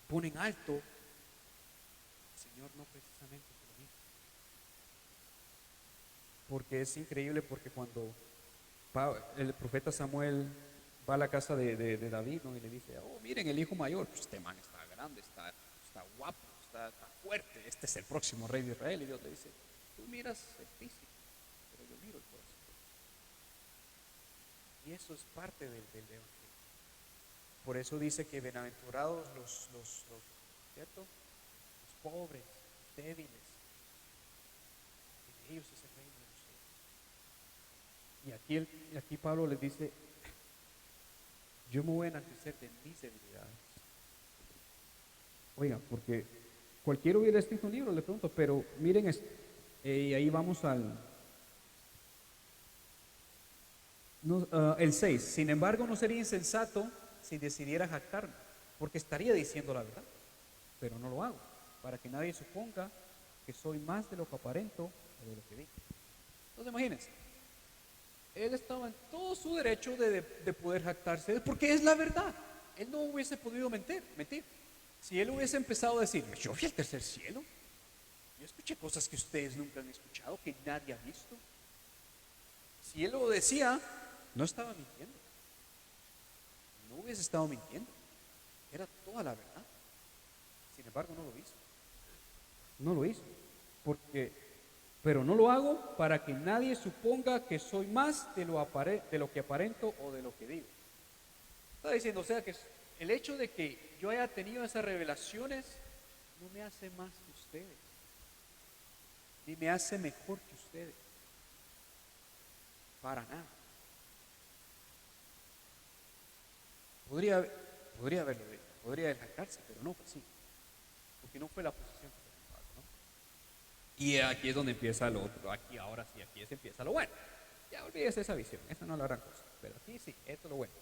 pone en alto, el Señor no precisamente es lo mismo. Porque es increíble, porque cuando el profeta Samuel va a la casa de David, ¿no? Y le dice, oh, miren el hijo mayor, pues este man está grande, está guapo, está fuerte, este es el próximo rey de Israel. Y Dios le dice, tú miras el físico, pero yo miro el corazón. Y eso es parte del evangelio. Por eso dice que bienaventurados ¿cierto? Los pobres, débiles, que de ellos es el reino de los cielos. Y aquí Pablo les dice, yo me voy a enaltecer de mis debilidades. Oiga, porque cualquiera hubiera escrito un libro, le pregunto, pero miren esto, y ahí vamos el 6. Sin embargo, no sería insensato si decidiera jactarme, porque estaría diciendo la verdad, pero no lo hago, para que nadie suponga que soy más de lo que aparento o de lo que digo. Entonces imagínense, él estaba en todo su derecho de poder jactarse, porque es la verdad. Él no hubiese podido mentir. Si él hubiese empezado a decir, yo fui al tercer cielo, yo escuché cosas que ustedes nunca han escuchado, que nadie ha visto. Si él lo decía, no estaba mintiendo. No hubiese estado mintiendo. Era toda la verdad. Sin embargo, no lo hizo. No lo hizo. Pero no lo hago para que nadie suponga que soy más de lo que aparento o de lo que digo. Está diciendo, o sea, que el hecho de que yo haya tenido esas revelaciones no me hace más que ustedes, ni me hace mejor que ustedes. Para nada. Podría haberlo dicho, podría jactarse, pero no fue así, porque no fue la posición que tenía Pablo, ¿no? Y aquí es donde empieza lo otro. Aquí ahora sí, aquí empieza lo bueno. Ya olvídese esa visión, esa no es la gran cosa, pero aquí sí, esto es lo bueno.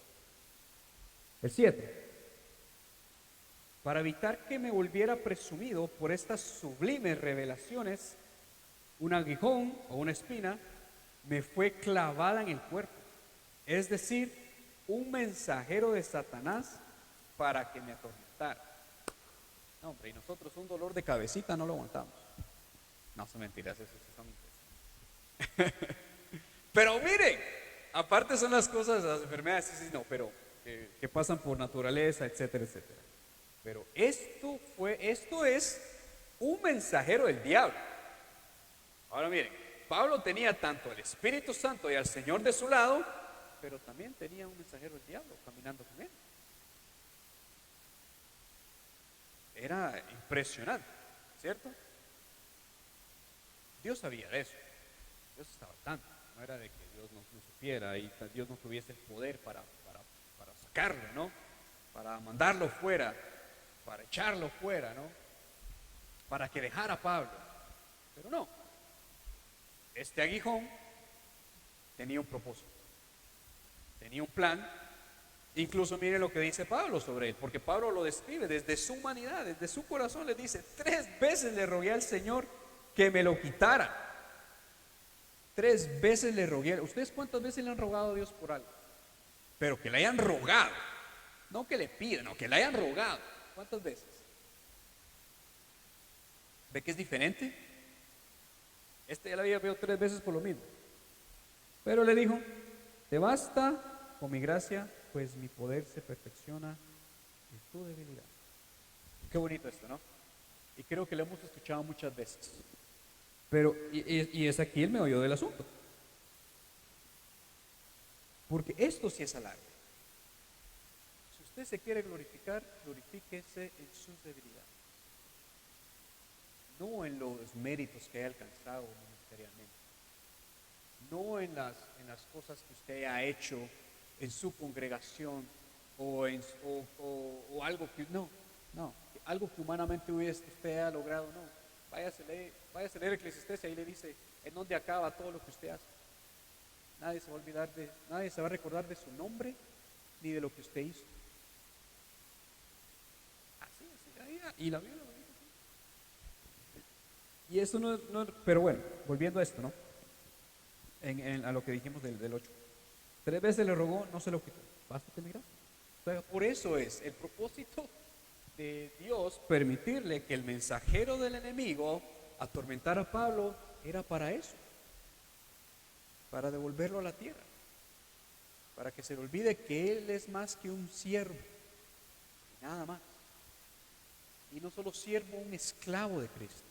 El 7. Para evitar que me volviera presumido por estas sublimes revelaciones, un aguijón o una espina me fue clavada en el cuerpo, es decir, un mensajero de Satanás para que me atormentara. No, hombre, y nosotros un dolor de cabecita no lo aguantamos. No son mentiras, eso sí son mentiras. Pero miren, aparte son las cosas, las enfermedades, sí, no, pero que pasan por naturaleza, etcétera, etcétera. Pero esto es un mensajero del diablo. Ahora miren, Pablo tenía tanto al Espíritu Santo y al Señor de su lado, pero también tenía un mensajero del diablo caminando con él. Era impresionante, ¿cierto? Dios sabía de eso, Dios estaba al tanto. no era de que Dios no supiera y Dios no tuviese el poder para sacarlo, ¿no? Para mandarlo fuera, para echarlo fuera, ¿no? Para que dejara a Pablo. Pero no. Este aguijón tenía un propósito, tenía un plan. Incluso mire lo que dice Pablo sobre él, porque Pablo lo describe desde su humanidad, desde su corazón. Le dice: 3 veces le rogué al Señor que me lo quitara. 3 veces le rogué. ¿Ustedes cuántas veces le han rogado a Dios por algo? Pero que le hayan rogado, no que le pidan, no, que le hayan rogado. ¿Cuántas veces? ¿Ve que es diferente? Este ya lo había visto 3 veces por lo mismo. Pero le dijo: te basta con mi gracia, pues mi poder se perfecciona en tu debilidad. Qué bonito esto, ¿no? Y creo que lo hemos escuchado muchas veces. Pero, y es aquí el meollo del asunto. Porque esto sí es alarde. Si usted se quiere glorificar, glorifíquese en sus debilidades. No en los méritos que haya alcanzado ministerialmente. No en las cosas que usted haya hecho en su congregación o algo que algo que humanamente usted haya logrado. No, váyase a leer Eclesiastés y ahí le dice en dónde acaba todo lo que usted hace. Nadie se va a recordar de su nombre ni de lo que usted hizo. Así, y la Biblia lo dice. Y eso no, pero bueno, volviendo a esto, ¿no? A lo que dijimos del 8. 3 veces le rogó, no se lo quitó. Bástate mi gracia. O sea, por eso es el propósito de Dios permitirle que el mensajero del enemigo atormentara a Pablo. Era para eso, para devolverlo a la tierra, para que se le olvide que él es más que un siervo, nada más. Y no solo siervo, un esclavo de Cristo,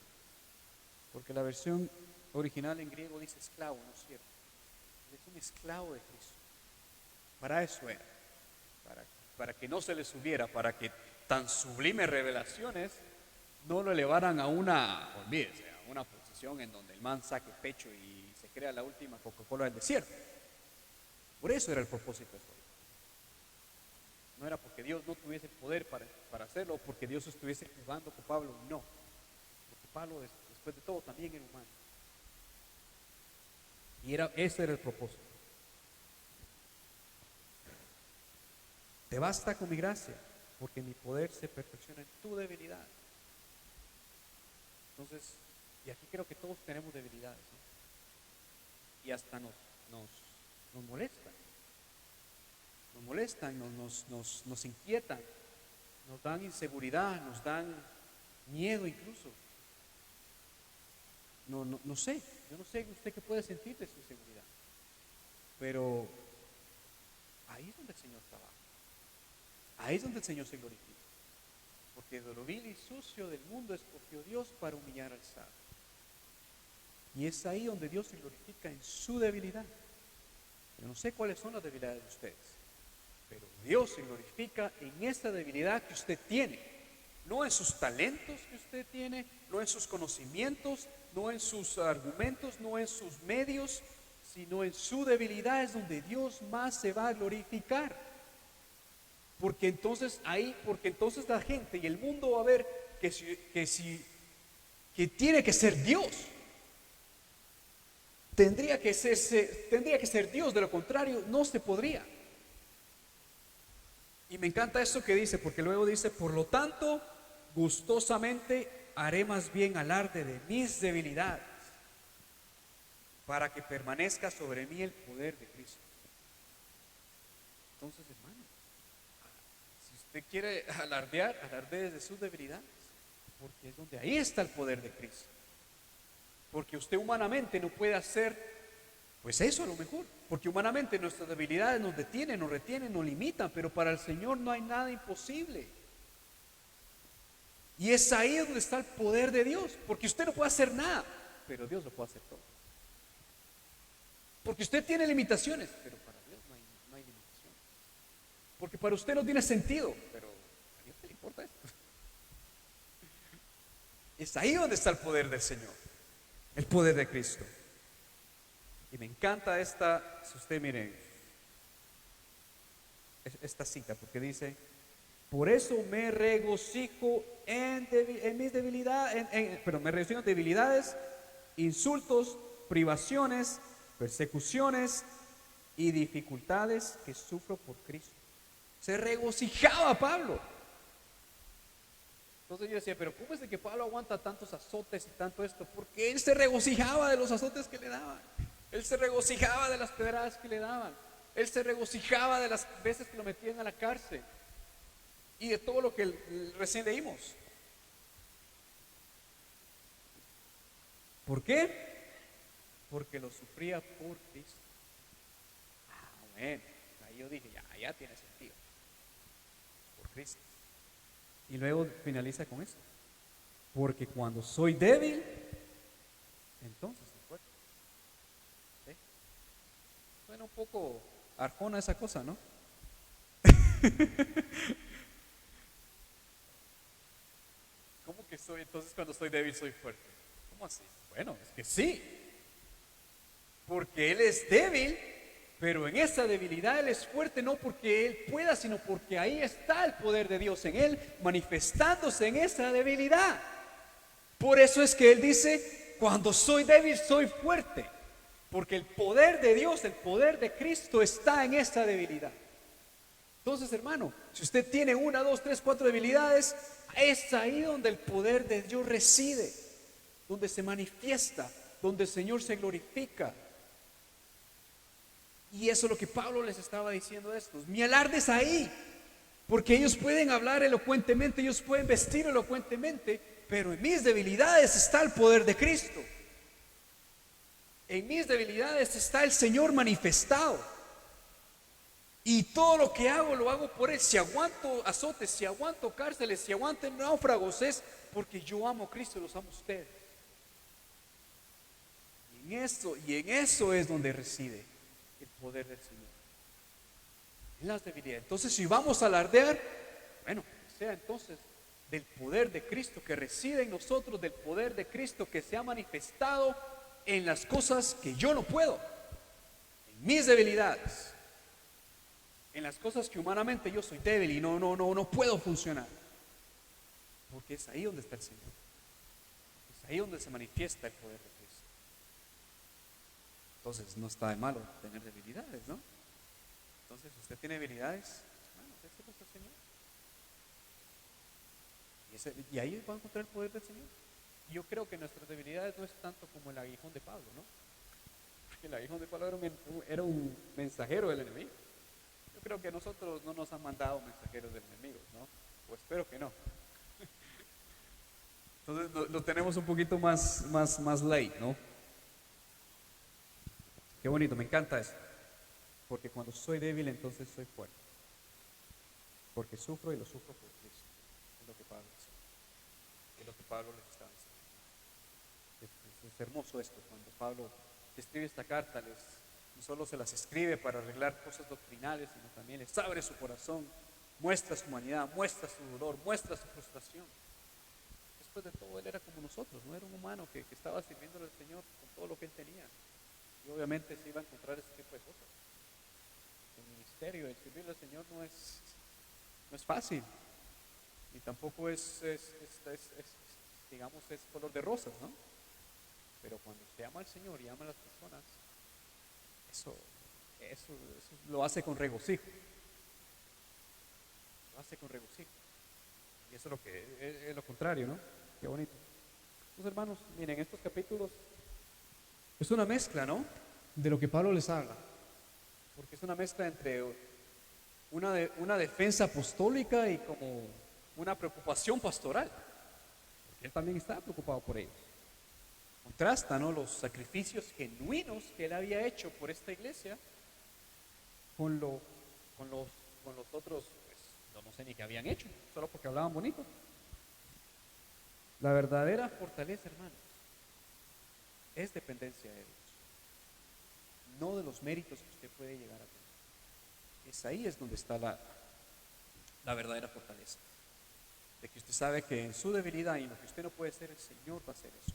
porque la versión original en griego dice esclavo, no siervo. Él es un esclavo de Cristo. Para eso era, para que no se le subiera, para que tan sublimes revelaciones no lo elevaran a una posición en donde el man saque pecho y se crea la última Coca-Cola del desierto. Por eso era el propósito de esto. No era porque Dios no tuviese el poder para hacerlo, o porque Dios estuviese jugando con Pablo, no. Porque Pablo, después de todo, también era humano. Y ese era el propósito. Te basta con mi gracia, porque mi poder se perfecciona en tu debilidad. Entonces, y aquí creo que todos tenemos debilidades, ¿no? Y hasta nos molestan. Nos molestan, nos inquietan, nos dan inseguridad, nos dan miedo incluso. No sé, yo no sé usted qué puede sentir de su inseguridad, pero ahí es donde el Señor trabaja. Ahí es donde el Señor se glorifica. Porque de lo vil y sucio del mundo escogió Dios para humillar al sabio. Y es ahí donde Dios se glorifica en su debilidad. Yo no sé cuáles son las debilidades de ustedes, pero Dios se glorifica en esa debilidad que usted tiene. No en sus talentos que usted tiene, no en sus conocimientos, no en sus argumentos, no en sus medios, sino en su debilidad es donde Dios más se va a glorificar. Porque entonces la gente y el mundo va a ver que tiene que ser Dios. Tendría que ser Dios, de lo contrario no se podría. Y me encanta esto que dice, porque luego dice: por lo tanto, gustosamente haré más bien alarde de mis debilidades, para que permanezca sobre mí el poder de Cristo. Entonces, hermano, si usted quiere alardear, alardee de sus debilidades, porque es donde ahí está el poder de Cristo. Porque usted humanamente no puede hacer, pues eso a lo mejor, porque humanamente nuestras debilidades nos detienen, nos retienen, nos limitan, pero para el Señor no hay nada imposible. Y es ahí donde está el poder de Dios, porque usted no puede hacer nada, pero Dios lo puede hacer todo. Porque usted tiene limitaciones, pero para Dios no hay limitaciones. Porque para usted no tiene sentido, pero a Dios no le importa esto. Es ahí donde está el poder del Señor, el poder de Cristo. Y me encanta esta, si usted mire, esta cita, porque dice, por eso me regocijo en mis debilidades, me regocijo en debilidades, insultos, privaciones, persecuciones y dificultades que sufro por Cristo. Se regocijaba Pablo. Entonces yo decía, pero ¿cómo es de que Pablo aguanta tantos azotes y tanto esto? Porque él se regocijaba de los azotes que le daban. Él se regocijaba de las pedradas que le daban. Él se regocijaba de las veces que lo metían a la cárcel. Y de todo lo que recién leímos. ¿Por qué? Porque lo sufría por Cristo. Bueno, ahí yo dije, ya tiene sentido. Por Cristo. Y luego finaliza con esto. Porque cuando soy débil, entonces soy fuerte. ¿Sí? Suena un poco arjona esa cosa, ¿no? ¿Cómo que soy? Entonces cuando soy débil soy fuerte. ¿Cómo así? Bueno, es que sí. Porque Él es débil, pero en esa debilidad Él es fuerte, no porque Él pueda, sino porque ahí está el poder de Dios en Él, manifestándose en esa debilidad. Por eso es que Él dice, cuando soy débil soy fuerte. Porque el poder de Dios, el poder de Cristo está en esa debilidad. Entonces, hermano, si usted tiene 1, 2, 3, 4 debilidades, es ahí donde el poder de Dios reside, donde se manifiesta, donde el Señor se glorifica. Y eso es lo que Pablo les estaba diciendo a estos. Mi alarde es ahí, porque ellos pueden hablar elocuentemente, ellos pueden vestir elocuentemente, pero en mis debilidades está el poder de Cristo. En mis debilidades está el Señor manifestado. Y todo lo que hago, lo hago por Él. Si aguanto azotes, si aguanto cárceles, si aguanto náufragos, es porque yo amo a Cristo y los amo a ustedes. Y en eso es donde reside el poder del Señor. En las debilidades. Entonces, si vamos a alardear, bueno, que sea entonces del poder de Cristo que reside en nosotros, del poder de Cristo que se ha manifestado en las cosas que yo no puedo, en mis debilidades, en las cosas que humanamente yo soy débil y no puedo funcionar, porque es ahí donde está el Señor, es ahí donde se manifiesta el poder de Cristo. Entonces no está de malo tener debilidades, ¿no? Entonces usted tiene debilidades, hermanos, ese es el Señor, y ahí va a encontrar el poder del Señor. Yo creo que nuestras debilidades no es tanto como el aguijón de Pablo, ¿no? Porque el aguijón de Pablo era un mensajero del enemigo. Yo creo que a nosotros no nos han mandado mensajeros del enemigo, ¿no? O espero que no. Entonces lo tenemos un poquito más light, ¿no? Qué bonito, me encanta eso. Porque cuando soy débil, entonces soy fuerte. Porque sufro y lo sufro por Cristo. Es lo que Pablo dice. Es lo que Pablo les está diciendo. Es hermoso esto, cuando Pablo escribe esta carta, no solo se las escribe para arreglar cosas doctrinales, sino también les abre su corazón, muestra su humanidad, muestra su dolor, muestra su frustración. Después de todo, él era como nosotros, no era un humano que estaba sirviéndole al Señor con todo lo que él tenía. Y obviamente se iba a encontrar ese tipo de cosas. El ministerio, el servirle al Señor no es fácil, y tampoco digamos, es color de rosas, ¿no? Pero cuando se ama al Señor y ama a las personas, eso lo hace con regocijo. Lo hace con regocijo. Y eso es lo que es lo contrario, ¿no? Qué bonito. Entonces, hermanos, miren, estos capítulos es una mezcla, ¿no? De lo que Pablo les habla. Porque es una mezcla entre una defensa apostólica y como una preocupación pastoral. Porque él también estaba preocupado por ellos. Contrasta, ¿no?, los sacrificios genuinos que él había hecho por esta iglesia con los otros, pues, no sé ni qué habían hecho, solo porque hablaban bonito. La verdadera fortaleza, hermanos, es dependencia de Dios, no de los méritos que usted puede llegar a tener. Ahí es donde está la verdadera fortaleza, de que usted sabe que en su debilidad y en lo que usted no puede hacer, el Señor va a hacer eso.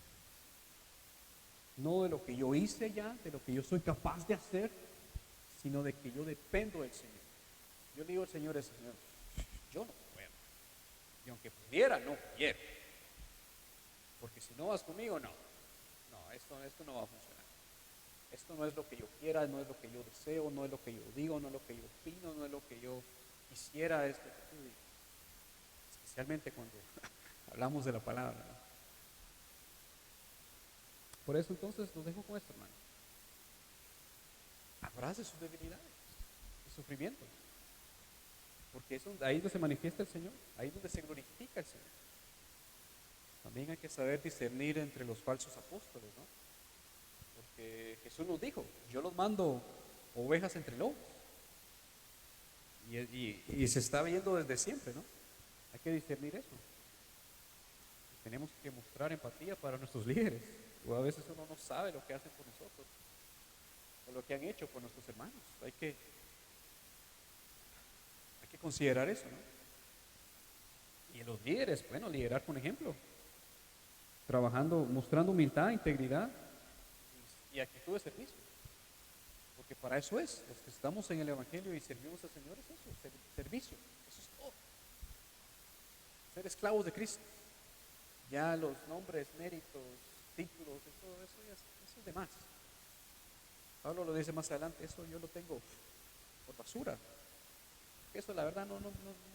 no de lo que yo hice ya, de lo que yo soy capaz de hacer, sino de que yo dependo del Señor. Yo le digo al Señor, Señor, yo no puedo. Y aunque pudiera, no quiero. Porque si no vas conmigo, no. No, esto no va a funcionar. Esto no es lo que yo quiera, no es lo que yo deseo, no es lo que yo digo, no es lo que yo opino, no es lo que yo quisiera, es lo que tú digas. Especialmente cuando hablamos de la palabra, ¿no? Por eso entonces los dejo con esto, hermano. Abrace sus debilidades, sus sufrimientos. Porque es ahí donde se manifiesta el Señor, ahí donde se glorifica el Señor. También hay que saber discernir entre los falsos apóstoles, ¿no? Porque Jesús nos dijo, yo los mando ovejas entre lobos. Y se está viendo desde siempre, ¿no? Hay que discernir eso. Tenemos que mostrar empatía para nuestros líderes. O a veces uno no sabe lo que hacen por nosotros o lo que han hecho por nuestros hermanos. Hay que considerar eso, ¿no? Y los líderes, bueno, liderar con ejemplo, trabajando, mostrando humildad, integridad y actitud de servicio. Porque para eso es, los que estamos en el Evangelio y servimos al Señor, es eso, servicio, eso es todo. Ser esclavos de Cristo. Ya los nombres, méritos, títulos, eso es de más. Pablo lo dice más adelante, eso yo lo tengo por basura. Eso la verdad no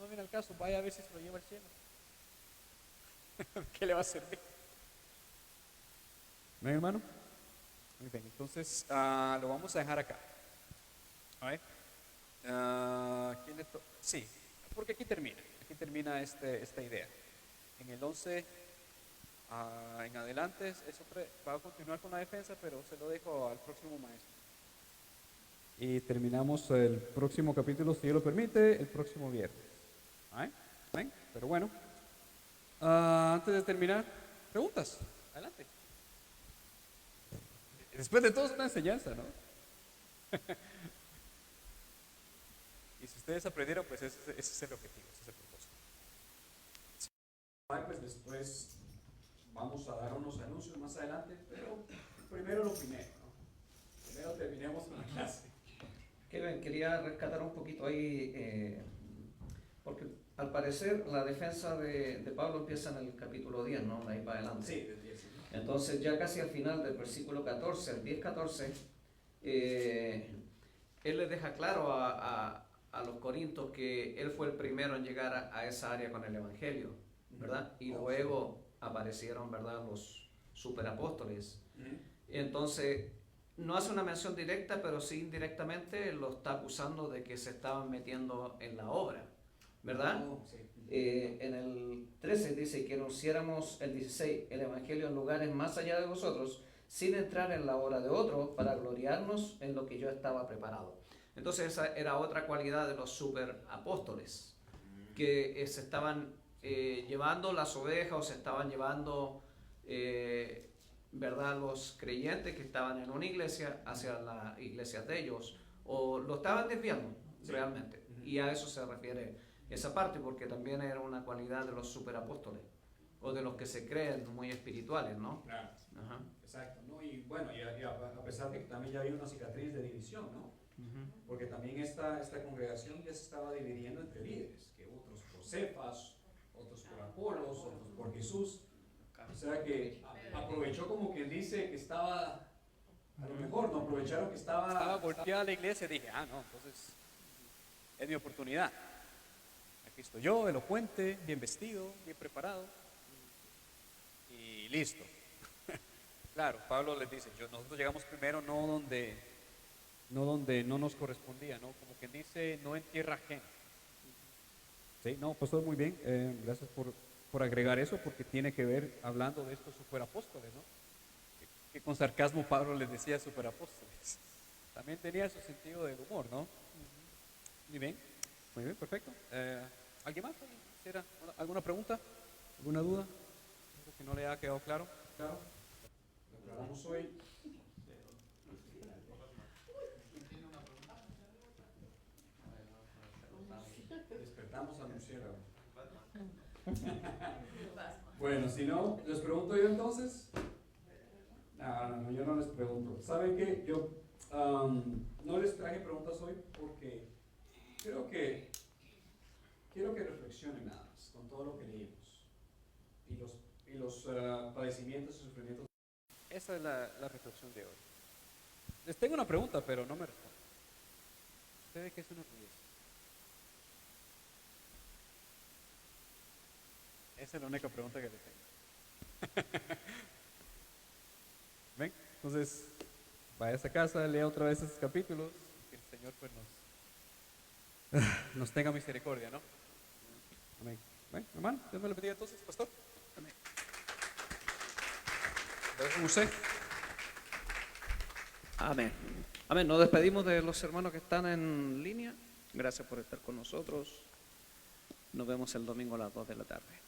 viene al caso, vaya a ver si se lo lleva al cielo. ¿Qué le va a servir? ¿No, hermano? Muy bien, entonces lo vamos a dejar acá. A ver. Sí, porque aquí termina esta idea. En el 11 en adelante, eso va a continuar con la defensa, pero se lo dejo al próximo maestro. Y terminamos el próximo capítulo, si Dios lo permite, el próximo viernes. ¿Ven? Pero bueno, antes de terminar, preguntas. Adelante. Después de todo es una enseñanza, ¿no? Y si ustedes aprendieron, pues ese es el objetivo, ese es el propósito. Pues después vamos a dar unos anuncios más adelante, pero primero lo primero, ¿no? Primero terminemos con la clase. Kevin, quería rescatar un poquito ahí, porque al parecer la defensa de Pablo empieza en el capítulo 10, ¿no? De ahí para adelante. Sí, del 10. Entonces ya casi al final del versículo 14, el 10-14, él les deja claro a los corintios que él fue el primero en llegar a esa área con el Evangelio, ¿verdad? Y luego aparecieron, ¿verdad?, los superapóstoles. Entonces, no hace una mención directa, pero sí indirectamente lo está acusando de que se estaban metiendo en la obra, ¿verdad? En el 13 dice que anunciáramos, el 16, el Evangelio en lugares más allá de vosotros, sin entrar en la obra de otro, para gloriarnos en lo que yo estaba preparado. Entonces esa era otra cualidad de los superapóstoles, que se estaban llevando las ovejas, o se estaban llevando, ¿verdad?, los creyentes que estaban en una iglesia hacia la iglesia de ellos, o lo estaban desviando realmente. Y a eso se refiere esa parte, porque también era una cualidad de los superapóstoles, o de los que se creen muy espirituales, ¿no? Claro. Ajá. Exacto, ¿no? Y bueno, a pesar de que también ya había una cicatriz de división, ¿no? Porque también esta congregación ya se estaba dividiendo entre líderes, que otros por Cefas, otros por Apolos, otros por Jesús. O sea que aprovechó, como quien dice, que estaba, a lo mejor no aprovecharon que estaba golpeada la iglesia, y dije, no, entonces es mi oportunidad. Aquí estoy yo, elocuente, bien vestido, bien preparado, y listo. Claro, Pablo les dice, nosotros llegamos primero no donde no nos correspondía, ¿no? Como quien dice, no en tierra ajena. Sí, no, pastor, muy bien, gracias por agregar eso, porque tiene que ver, hablando de estos superapóstoles, ¿no? Que con sarcasmo Pablo les decía superapóstoles. También tenía su sentido del humor, ¿no? Muy bien, perfecto. ¿Alguien más? ¿Alguna pregunta? ¿Alguna duda? ¿Algo que no le ha quedado claro? Claro. Lo que hablamos hoy. Despertamos al murciélago. Bueno, si no, les pregunto yo entonces. No, yo no les pregunto. ¿Saben qué? Yo no les traje preguntas hoy porque quiero que reflexionen nada más con todo lo que leímos y los padecimientos y sufrimientos. Esa es la reflexión de hoy. Les tengo una pregunta, pero no me responden. ¿Usted ve que es una belleza? Esa es la única pregunta que le tengo. ¿Ven? Entonces, vaya a esa casa, lea otra vez esos capítulos, que el Señor pues nos tenga misericordia, ¿no? Amén. ¿Ven, hermano? Dios me lo bendiga entonces, pastor. Amén. Lo dejo con usted. Amén. Amén. Nos despedimos de los hermanos que están en línea. Gracias por estar con nosotros. Nos vemos el domingo a las 2 de la tarde.